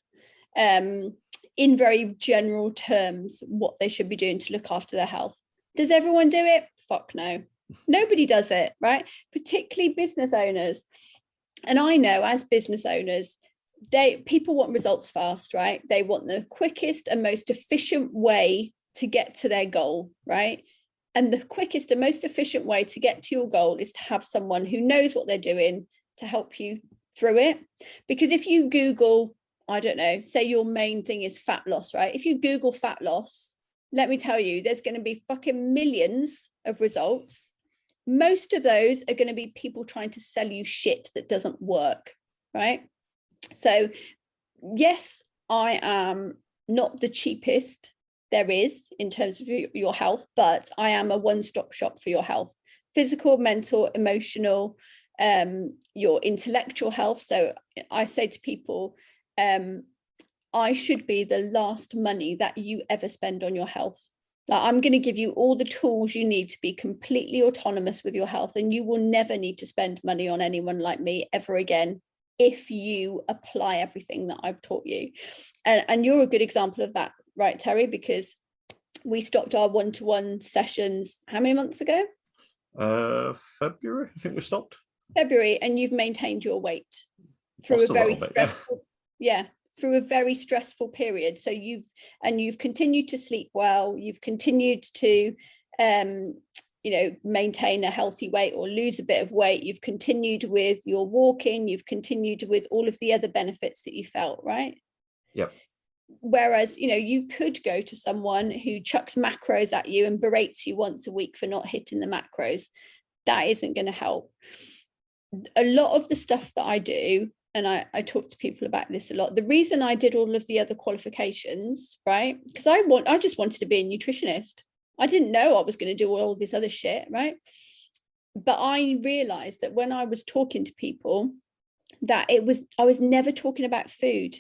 in very general terms what they should be doing to look after their health. Does everyone do it? Fuck no. Nobody does it, right? Particularly business owners. And I know as business owners, people want results fast, right? They want the quickest and most efficient way to get to their goal, right? And the quickest and most efficient way to get to your goal is to have someone who knows what they're doing to help you through it. Because if you Google, I don't know, say your main thing is fat loss, right? If you Google fat loss, let me tell you, there's going to be fucking millions of results. Most of those are going to be people trying to sell you shit that doesn't work, right? So yes, I am not the cheapest there is in terms of your health, but I am a one-stop shop for your health, physical, mental, emotional, your intellectual health. So I say to people, I should be the last money that you ever spend on your health. Like, I'm going to give you all the tools you need to be completely autonomous with your health, and you will never need to spend money on anyone like me ever again if you apply everything that I've taught you. And you're a good example of that, right, Terry? Because we stopped our one-to-one sessions how many months ago? February, I think we stopped. February, and you've maintained your weight through a very stressful, through a very stressful period. So you've continued to sleep well, you've continued to maintain a healthy weight or lose a bit of weight, you've continued with your walking, you've continued with all of the other benefits that you felt, right? Yep. Whereas, you could go to someone who chucks macros at you and berates you once a week for not hitting the macros. That isn't going to help. A lot of the stuff that I do, and I talk to people about this a lot, the reason I did all of the other qualifications, right? Because I just wanted to be a nutritionist. I didn't know I was going to do all this other shit, right? But I realized that when I was talking to people, that I was never talking about food.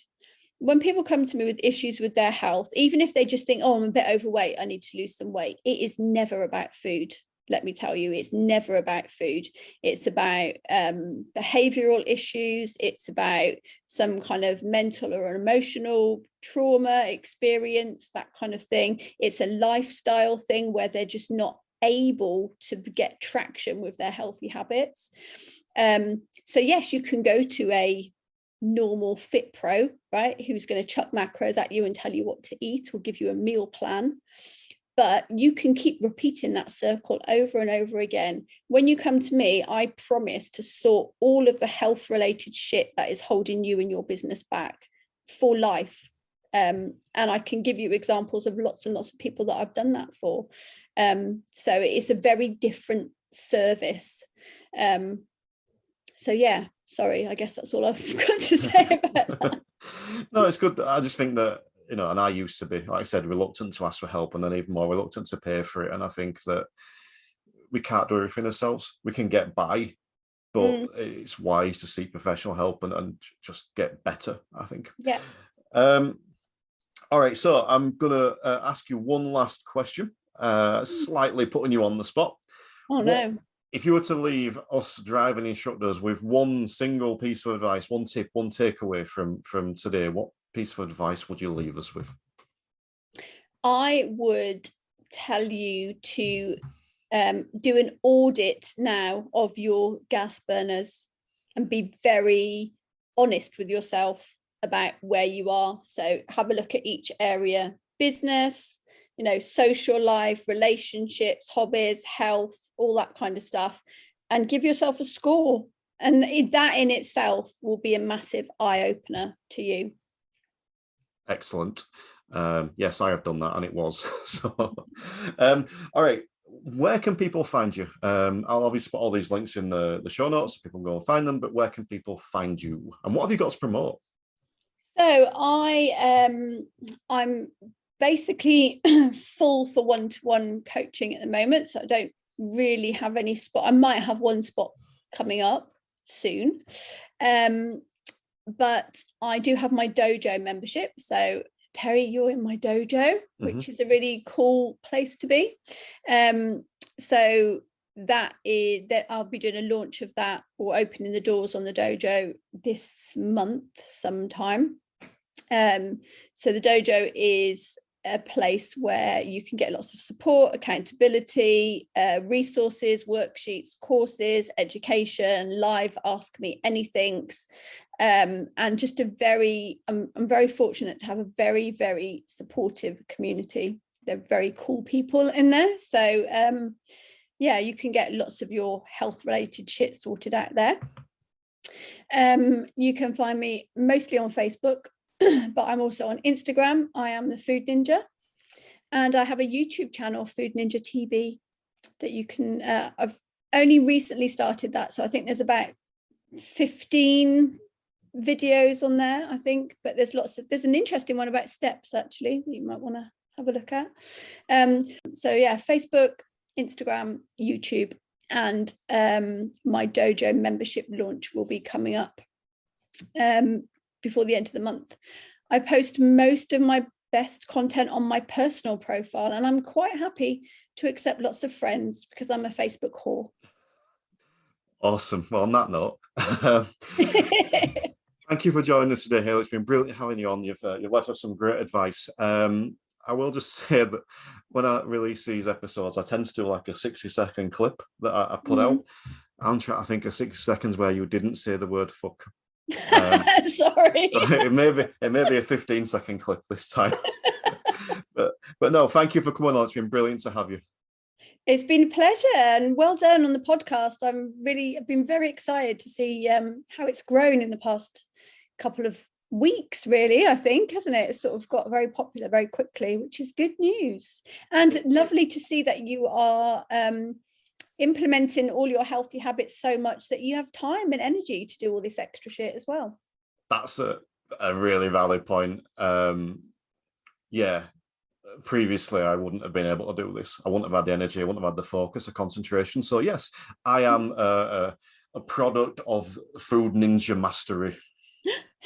When people come to me with issues with their health, even if they just think, oh, I'm a bit overweight, I need to lose some weight, it is never about food. Let me tell you, it's never about food. It's about behavioral issues. It's about some kind of mental or emotional trauma experience, that kind of thing. It's a lifestyle thing where they're just not able to get traction with their healthy habits. So yes, you can go to a normal fit pro, right, who's going to chuck macros at you and tell you what to eat or give you a meal plan. But you can keep repeating that circle over and over again. When you come to me, I promise to sort all of the health related shit that is holding you and your business back for life. And I can give you examples of lots and lots of people that I've done that for. So it's a very different service. So yeah, sorry, I guess that's all I've got to say about that. No, it's good. I just think that, and I used to be, like I said, reluctant to ask for help, and then even more reluctant to pay for it. And I think that we can't do everything ourselves. We can get by, but it's wise to seek professional help and just get better, I think. Yeah. All right, so I'm gonna ask you one last question, slightly putting you on the spot. Oh no. If you were to leave us driving instructors with one single piece of advice, one tip, one takeaway from today, what piece of advice would you leave us with? I would tell you to do an audit now of your gas burners and be very honest with yourself about where you are. So have a look at each area: business, social life, relationships, hobbies, health, all that kind of stuff, and give yourself a score. And that in itself will be a massive eye-opener to you. Excellent. Yes, I have done that, and it was. So, all right. Where can people find you? I'll obviously put all these links in the show notes so people can go and find them, but where can people find you? And what have you got to promote? So I'm basically full for one-to-one coaching at the moment. So I don't really have any spot. I might have one spot coming up soon. But I do have my dojo membership. So Terry, you're in my dojo, which is a really cool place to be. So that I'll be doing a launch of that, or opening the doors on the dojo this month sometime. So the dojo is a place where you can get lots of support, accountability, resources, worksheets, courses, education, live Ask Me Anythings, and just I'm very fortunate to have a very, very supportive community. They're very cool people in there. So you can get lots of your health related shit sorted out there. You can find me mostly on Facebook, but I'm also on Instagram. I am the Food Ninja, and I have a YouTube channel, Food Ninja TV, that you can, I've only recently started that. So I think there's about 15 videos on there, I think, but there's an interesting one about steps actually that you might want to have a look at. So yeah, Facebook, Instagram, YouTube, and my dojo membership launch will be coming up before the end of the month. I post most of my best content on my personal profile, and I'm quite happy to accept lots of friends because I'm a Facebook whore. Awesome. Well, on that note, thank you for joining us today, Hayley. It's been brilliant having you on. You've left us some great advice. I will just say that when I release these episodes, I tend to do like a 60-second clip that I put out. I'm trying to think of 60 seconds where you didn't say the word fuck. Sorry. So it may be a 15-second clip this time. but no, thank you for coming on. It's been brilliant to have you. It's been a pleasure, and well done on the podcast. I've been very excited to see how it's grown in the past couple of weeks, really. I think, hasn't it? It's sort of got very popular very quickly, which is good news, and lovely to see that you are implementing all your healthy habits so much that you have time and energy to do all this extra shit as well. That's a really valid point. Previously I wouldn't have been able to do this. I wouldn't have had the energy, I wouldn't have had the focus or concentration. So yes, I am a product of Food Ninja mastery.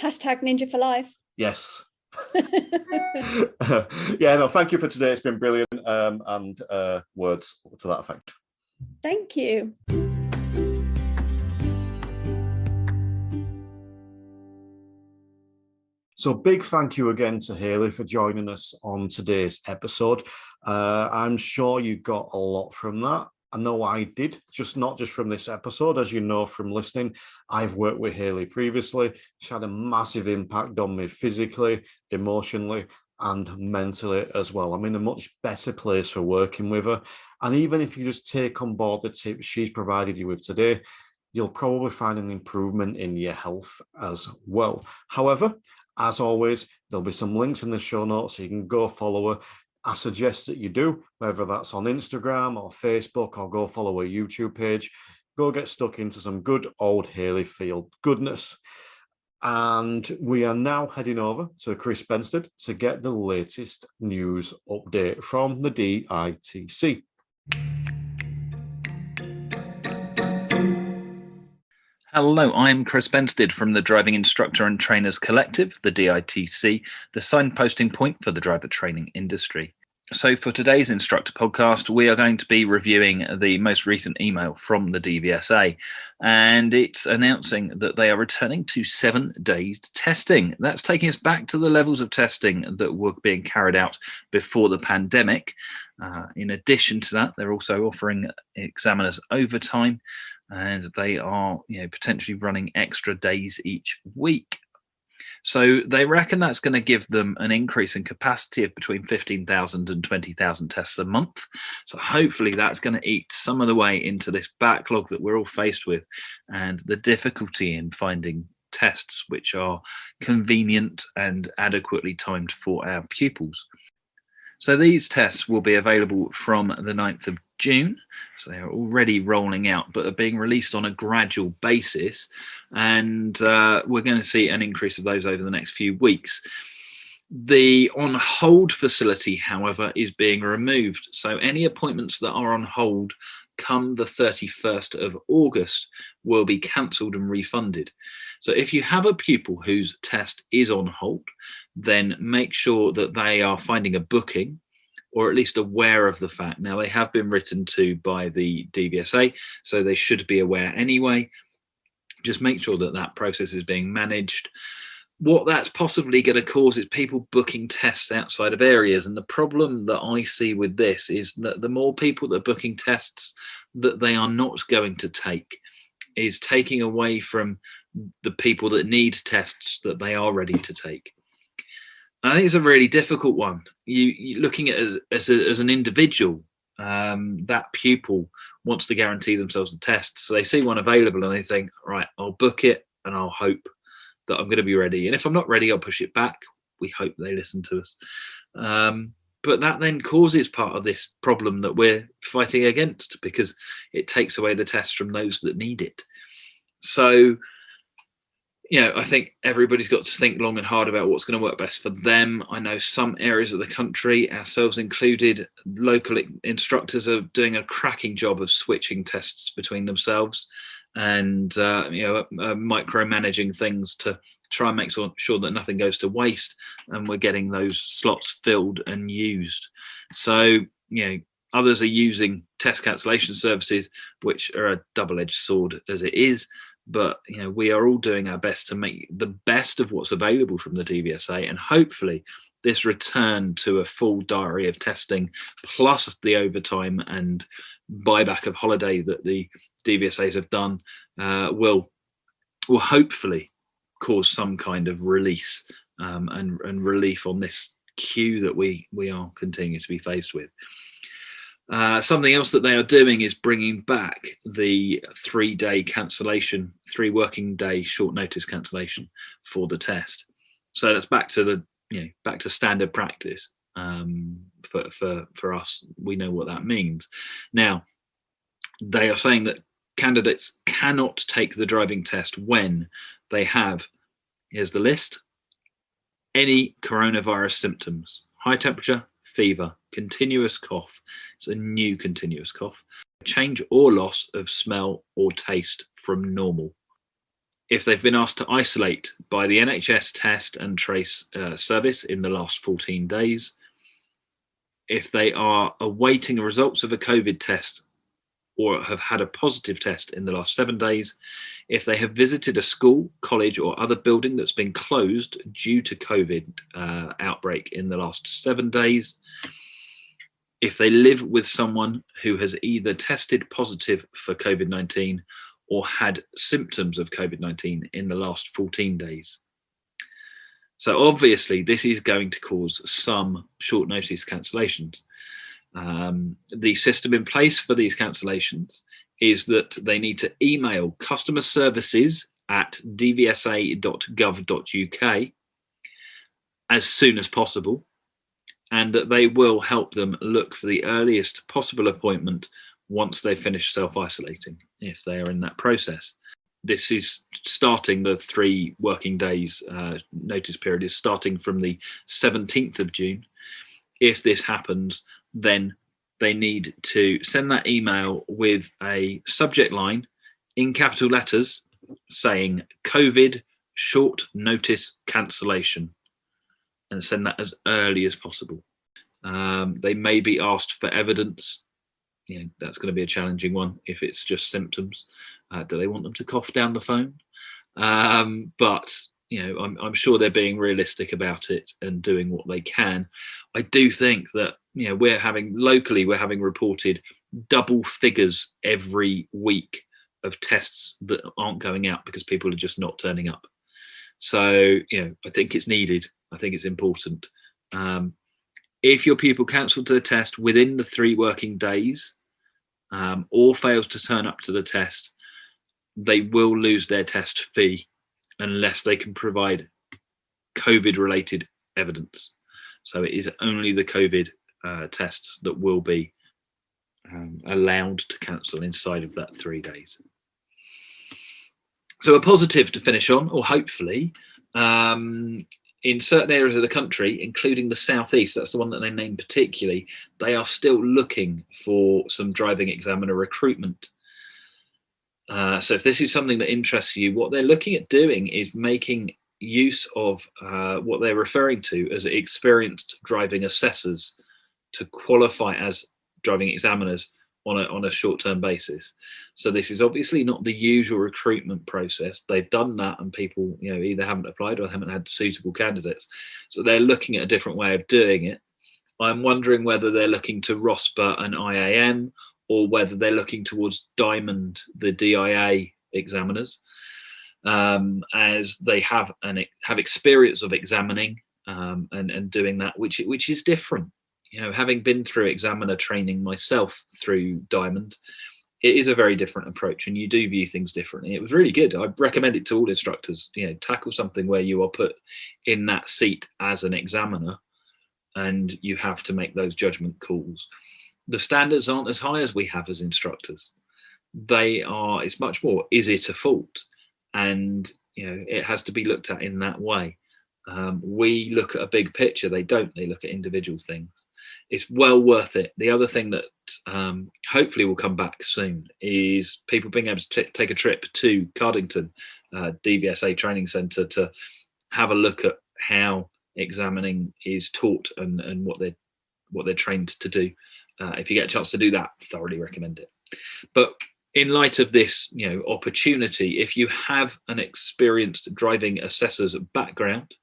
Hashtag ninja for life. Yes. Thank you for today. It's been brilliant. And words to that effect. Thank you. So big thank you again to Hayley for joining us on today's episode. I'm sure you got a lot from that. I know I did, not just from this episode. As you know from listening, I've worked with Hayley previously. She had a massive impact on me physically, emotionally, and mentally as well. I'm in a much better place for working with her. And even if you just take on board the tips she's provided you with today, you'll probably find an improvement in your health as well. However, as always, there'll be some links in the show notes so you can go follow her. I suggest that you do, whether that's on Instagram or Facebook, or go follow her YouTube page. Go get stuck into some good old Hayley Field goodness. And we are now heading over to Chris Benstead to get the latest news update from the DITC. Hello, I'm Chris Benstead from the Driving Instructor and Trainers Collective, the DITC, the signposting point for the driver training industry. So for today's Instructor podcast, we are going to be reviewing the most recent email from the DVSA, and it's announcing that they are returning to 7 days testing. That's taking us back to the levels of testing that were being carried out before the pandemic. In addition to that, they're also offering examiners overtime, and they are potentially running extra days each week. So they reckon that's going to give them an increase in capacity of between 15,000 and 20,000 tests a month. So hopefully that's going to eat some of the way into this backlog that we're all faced with, and the difficulty in finding tests which are convenient and adequately timed for our pupils. So these tests will be available from the 9th of June. So they are already rolling out, but are being released on a gradual basis. And we're going to see an increase of those over the next few weeks. The on hold facility, however, is being removed. So any appointments that are on hold come the 31st of August will be cancelled and refunded. So if you have a pupil whose test is on hold, then make sure that they are finding a booking, or at least aware of the fact. Now, they have been written to by the DVSA, so they should be aware anyway. Just make sure that that process is being managed. What that's possibly going to cause is people booking tests outside of areas. And the problem that I see with this is that the more people that are booking tests that they are not going to take is taking away from the people that need tests that they are ready to take. I think it's a really difficult one. You looking at it as an individual, that pupil wants to guarantee themselves a test. So they see one available and they think, right, I'll book it and I'll hope that I'm going to be ready. And if I'm not ready, I'll push it back. We hope they listen to us. But that then causes part of this problem that we're fighting against, because it takes away the test from those that need it. So, I think everybody's got to think long and hard about what's going to work best for them. I know some areas of the country, ourselves included, local instructors are doing a cracking job of switching tests between themselves and micromanaging things to try and make sure that nothing goes to waste, and we're getting those slots filled and used. So, others are using test cancellation services, which are a double-edged sword as it is. But we are all doing our best to make the best of what's available from the DVSA, and hopefully this return to a full diary of testing, plus the overtime and buyback of holiday that the DVSAs have done, will hopefully cause some kind of release and relief on this queue that we are continuing to be faced with. Something else that they are doing is bringing back the 3-day cancellation, 3 working day short notice cancellation for the test. So that's back to back to standard practice for us. We know what that means. Now, they are saying that candidates cannot take the driving test when they have, here's the list, any coronavirus symptoms: high temperature, fever, continuous cough, it's a new continuous cough, change or loss of smell or taste from normal. If they've been asked to isolate by the NHS Test and Trace service in the last 14 days, if they are awaiting results of a COVID test or have had a positive test in the last 7 days, if they have visited a school, college, or other building that's been closed due to COVID outbreak in the last 7 days, if they live with someone who has either tested positive for COVID-19 or had symptoms of COVID-19 in the last 14 days. So obviously this is going to cause some short notice cancellations. The system in place for these cancellations is that they need to email customer services at dvsa.gov.uk as soon as possible, and that they will help them look for the earliest possible appointment once they finish self-isolating, if they are in that process. This is starting the 3 working days notice period is starting from the 17th of June. If this happens, then they need to send that email with a subject line in capital letters saying COVID short notice cancellation, and send that as early as possible. They may be asked for evidence. That's going to be a challenging one if it's just symptoms. Do they want them to cough down the phone? But I'm sure they're being realistic about it and doing what they can. I do think that we're having reported double figures every week of tests that aren't going out because people are just not turning up. So, I think it's needed. I think it's important. If your pupil cancels the test within the 3 working days, or fails to turn up to the test, they will lose their test fee unless they can provide COVID-related evidence. So it is only the COVID tests that will be allowed to cancel inside of that 3 days. So a positive to finish on, or hopefully, in certain areas of the country, including the southeast, that's the one that they named particularly, they are still looking for some driving examiner recruitment. So if this is something that interests you, what they're looking at doing is making use of what they're referring to as experienced driving assessors to qualify as driving examiners on a short-term basis. So this is obviously not the usual recruitment process. They've done that and people either haven't applied or haven't had suitable candidates. So they're looking at a different way of doing it. I'm wondering whether they're looking to ROSPA and IAM, or whether they're looking towards Diamond, the DIA examiners, as they have experience of examining and doing that, which is different. Having been through examiner training myself through Diamond, it is a very different approach, and you do view things differently. It was really good. I recommend it to all instructors. Tackle something where you are put in that seat as an examiner, and you have to make those judgment calls. The standards aren't as high as we have as instructors. It's much more, is it a fault? And it has to be looked at in that way. We look at a big picture. They don't. They look at individual things. It's well worth it. The other thing that hopefully will come back soon is people being able to take a trip to Cardington DVSA Training Centre to have a look at how examining is taught and what they're trained to do. If you get a chance to do that, thoroughly recommend it. But in light of this, opportunity, if you have an experienced driving assessor's background,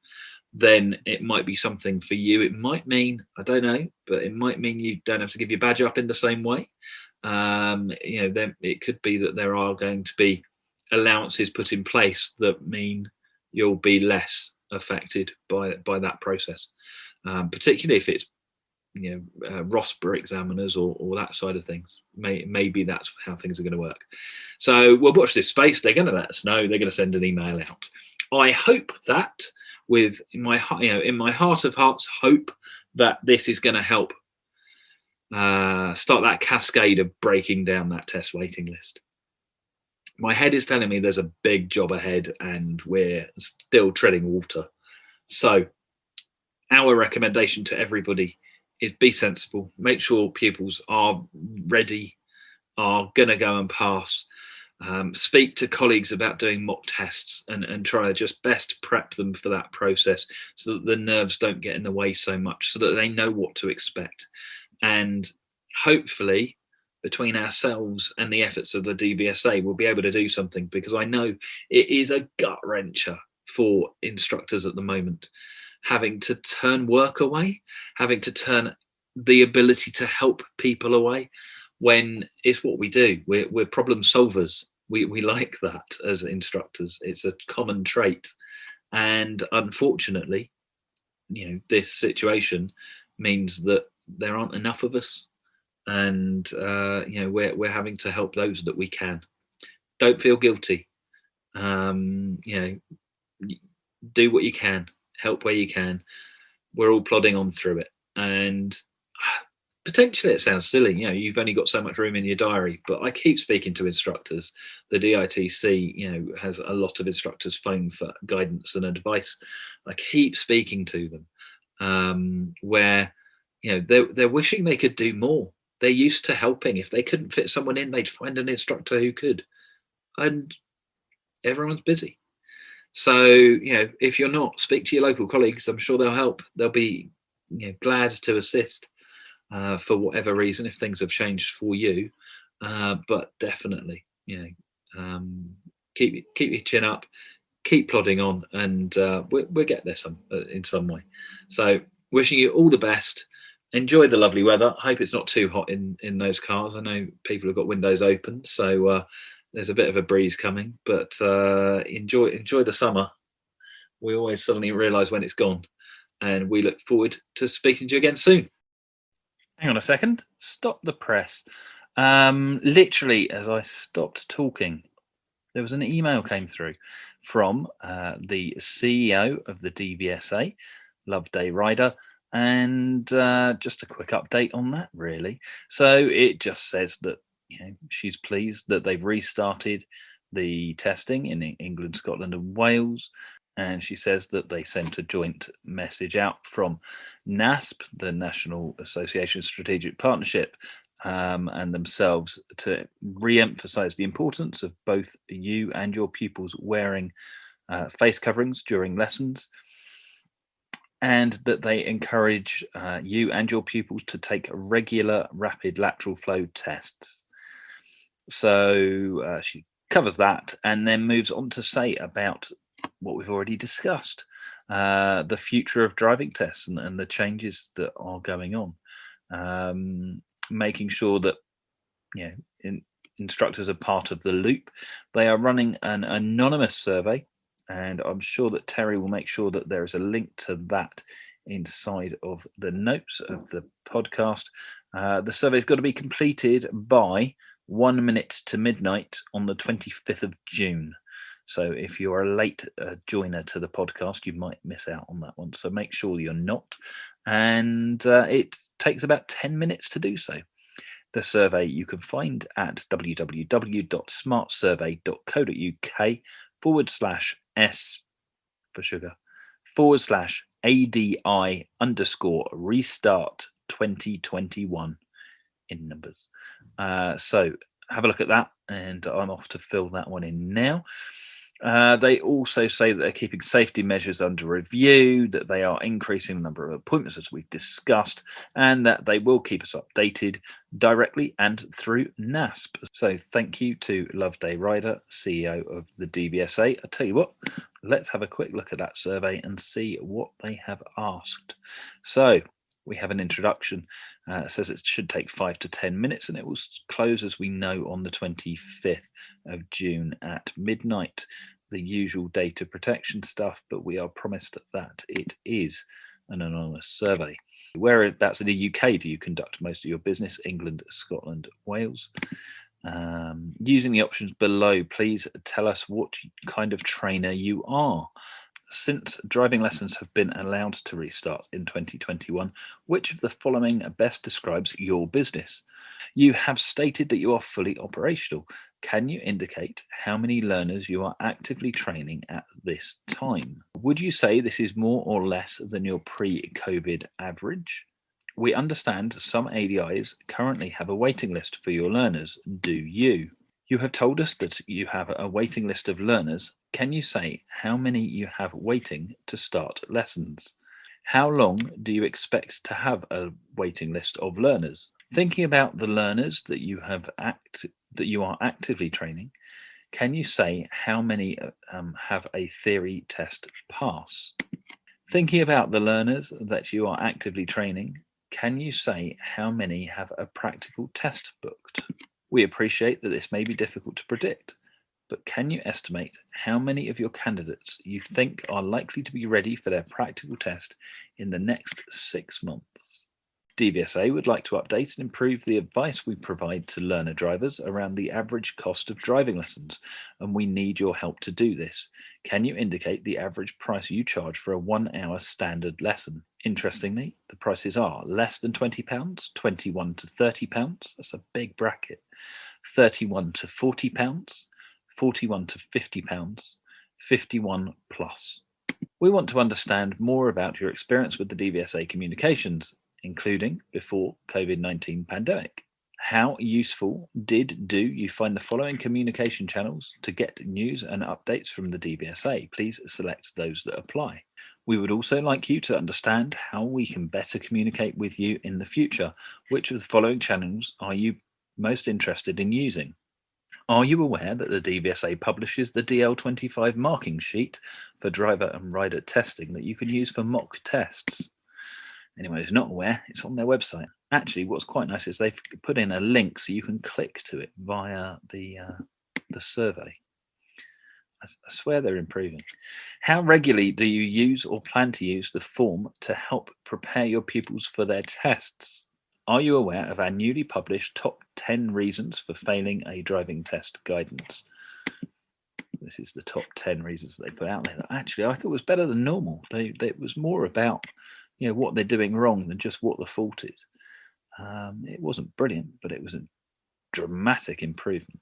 then it might be something for you. It might mean, I don't know, but it might mean you don't have to give your badge up in the same way. Then it could be that there are going to be allowances put in place that mean you'll be less affected by that process, particularly if it's ROSPA examiners or that side of things. Maybe that's how things are going to work. So we'll watch this space. They're going to let us know. They're going to send an email out. I hope that, with in my heart of hearts, hope that this is going to help start that cascade of breaking down that test waiting list. My head is telling me there's a big job ahead and we're still treading water. So our recommendation to everybody is be sensible. Make sure pupils are ready, are going to go and pass. Speak to colleagues about doing mock tests and try to just best prep them for that process so that the nerves don't get in the way so much, so that they know what to expect. And hopefully, between ourselves and the efforts of the DVSA, we'll be able to do something, because I know it is a gut wrencher for instructors at the moment, having to turn work away, having to turn the ability to help people away, when it's what we do. We're problem solvers. We like that as instructors. It's a common trait. And unfortunately, this situation means that there aren't enough of us. And, we're having to help those that we can. Don't feel guilty. Do what you can, help where you can. We're all plodding on through it. And potentially it sounds silly, you've only got so much room in your diary, but I keep speaking to instructors. The DITC, has a lot of instructors phone for guidance and advice. I keep speaking to them where, they're wishing they could do more. They're used to helping. If they couldn't fit someone in, they'd find an instructor who could. And everyone's busy. So, if you're not, speak to your local colleagues. I'm sure they'll help. They'll be glad to assist for whatever reason, if things have changed for you. But definitely, keep your chin up, keep plodding on, and we'll get there in some way. So wishing you all the best. Enjoy the lovely weather. I hope it's not too hot in those cars. I know people have got windows open, so there's a bit of a breeze coming, but enjoy the summer. We always suddenly realise when it's gone, and we look forward to speaking to you again soon. Hang on a second. Stop the press. Literally, as I stopped talking, there was an email came through from the CEO of the DVSA, Loveday Ryder, and just a quick update on that, really. So it just says that she's pleased that they've restarted the testing in England, Scotland, and Wales. And she says that they sent a joint message out from NASP, the National Association Strategic Partnership, and themselves to re-emphasize the importance of both you and your pupils wearing face coverings during lessons, and that they encourage you and your pupils to take regular rapid lateral flow tests. So she covers that and then moves on to say about what we've already discussed, the future of driving tests and the changes that are going on, making sure that instructors are part of the loop. They are running an anonymous survey, and I'm sure that Terry will make sure that there is a link to that inside of the notes of the podcast. The survey's got to be completed by 1 minute to midnight on the 25th of June. So if you're a late joiner to the podcast, you might miss out on that one. So make sure you're not. And it takes about 10 minutes to do so. The survey you can find at www.smartsurvey.co.uk/S for sugar /ADI_restart 2021 in numbers. So have a look at that, and I'm off to fill that one in now. They also say that they're keeping safety measures under review, that they are increasing the number of appointments as we've discussed, and that they will keep us updated directly and through NASP. So thank you to Loveday Ryder, CEO of the DVSA. I tell you what, let's have a quick look at that survey and see what they have asked. So we have an introduction. It says it should take 5 to 10 minutes, and it will close, as we know, on the 25th of June at midnight. The usual data protection stuff, but we are promised that it is an anonymous survey. Whereabouts in the UK do you conduct most of your business? England, Scotland, Wales. Using the options below, please tell us what kind of trainer you are. Since driving lessons have been allowed to restart in 2021, which of the following best describes your business? You have stated that you are fully operational. Can you indicate how many learners you are actively training at this time? Would you say this is more or less than your pre-COVID average? We understand some ADIs currently have a waiting list for your learners. Do you? You have told us that you have a waiting list of learners. Can you say how many you have waiting to start lessons? How long do you expect to have a waiting list of learners? Thinking about the learners that you are actively training, can you say how many have a theory test pass? Thinking about the learners that you are actively training, can you say how many have a practical test booked? We appreciate that this may be difficult to predict, but can you estimate how many of your candidates you think are likely to be ready for their practical test in the next 6 months? DVSA would like to update and improve the advice we provide to learner drivers around the average cost of driving lessons, and we need your help to do this. Can you indicate the average price you charge for a 1-hour standard lesson? Interestingly, the prices are less than £20, £21 to £30, that's a big bracket, £31 to £40, £41 to £50, £51 plus. We want to understand more about your experience with the DVSA communications, including before COVID-19 pandemic. How useful do you find the following communication channels to get news and updates from the DVSA? Please select those that apply. We would also like you to understand how we can better communicate with you in the future. Which of the following channels are you most interested in using? Are you aware that the DVSA publishes the DL25 marking sheet for driver and rider testing that you can use for mock tests? Anyone who's not aware, it's on their website. Actually, what's quite nice is they've put in a link so you can click to it via the survey. I swear they're improving. How regularly do you use or plan to use the form to help prepare your pupils for their tests? Are you aware of our newly published top 10 reasons for failing a driving test guidance? This is the top 10 reasons they put out there that actually I thought was better than normal. It was more about what they're doing wrong than just what the fault is. It wasn't brilliant, but it was a dramatic improvement.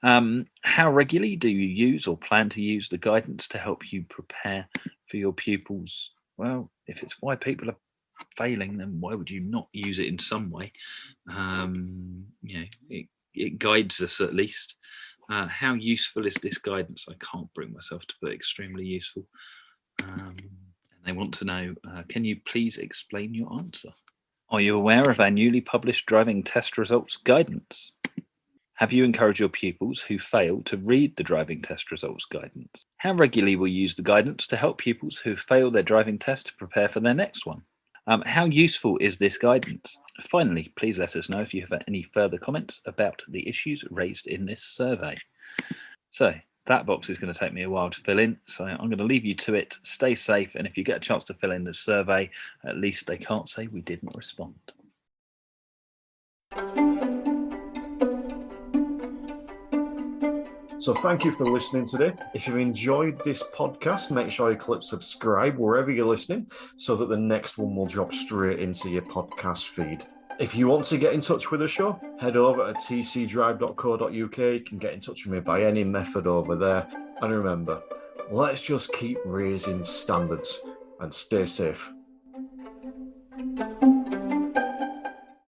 How regularly do you use or plan to use the guidance to help you prepare for your pupils? Well, if it's why people are failing, then why would you not use it in some way? It guides us at least. How useful is this guidance? I can't bring myself to put extremely useful. And they want to know, can you please explain your answer? Are you aware of our newly published driving test results guidance? Have you encouraged your pupils who fail to read the driving test results guidance? How regularly will you use the guidance to help pupils who fail their driving test to prepare for their next one? How useful is this guidance? Finally, please let us know if you have any further comments about the issues raised in this survey. So that box is going to take me a while to fill in, so I'm going to leave you to it. Stay safe, and if you get a chance to fill in the survey, at least they can't say we didn't respond. So thank you for listening today. If you enjoyed this podcast, make sure you click subscribe wherever you're listening so that the next one will drop straight into your podcast feed. If you want to get in touch with the show, head over to tcdrive.co.uk. You can get in touch with me by any method over there. And remember, let's just keep raising standards and stay safe.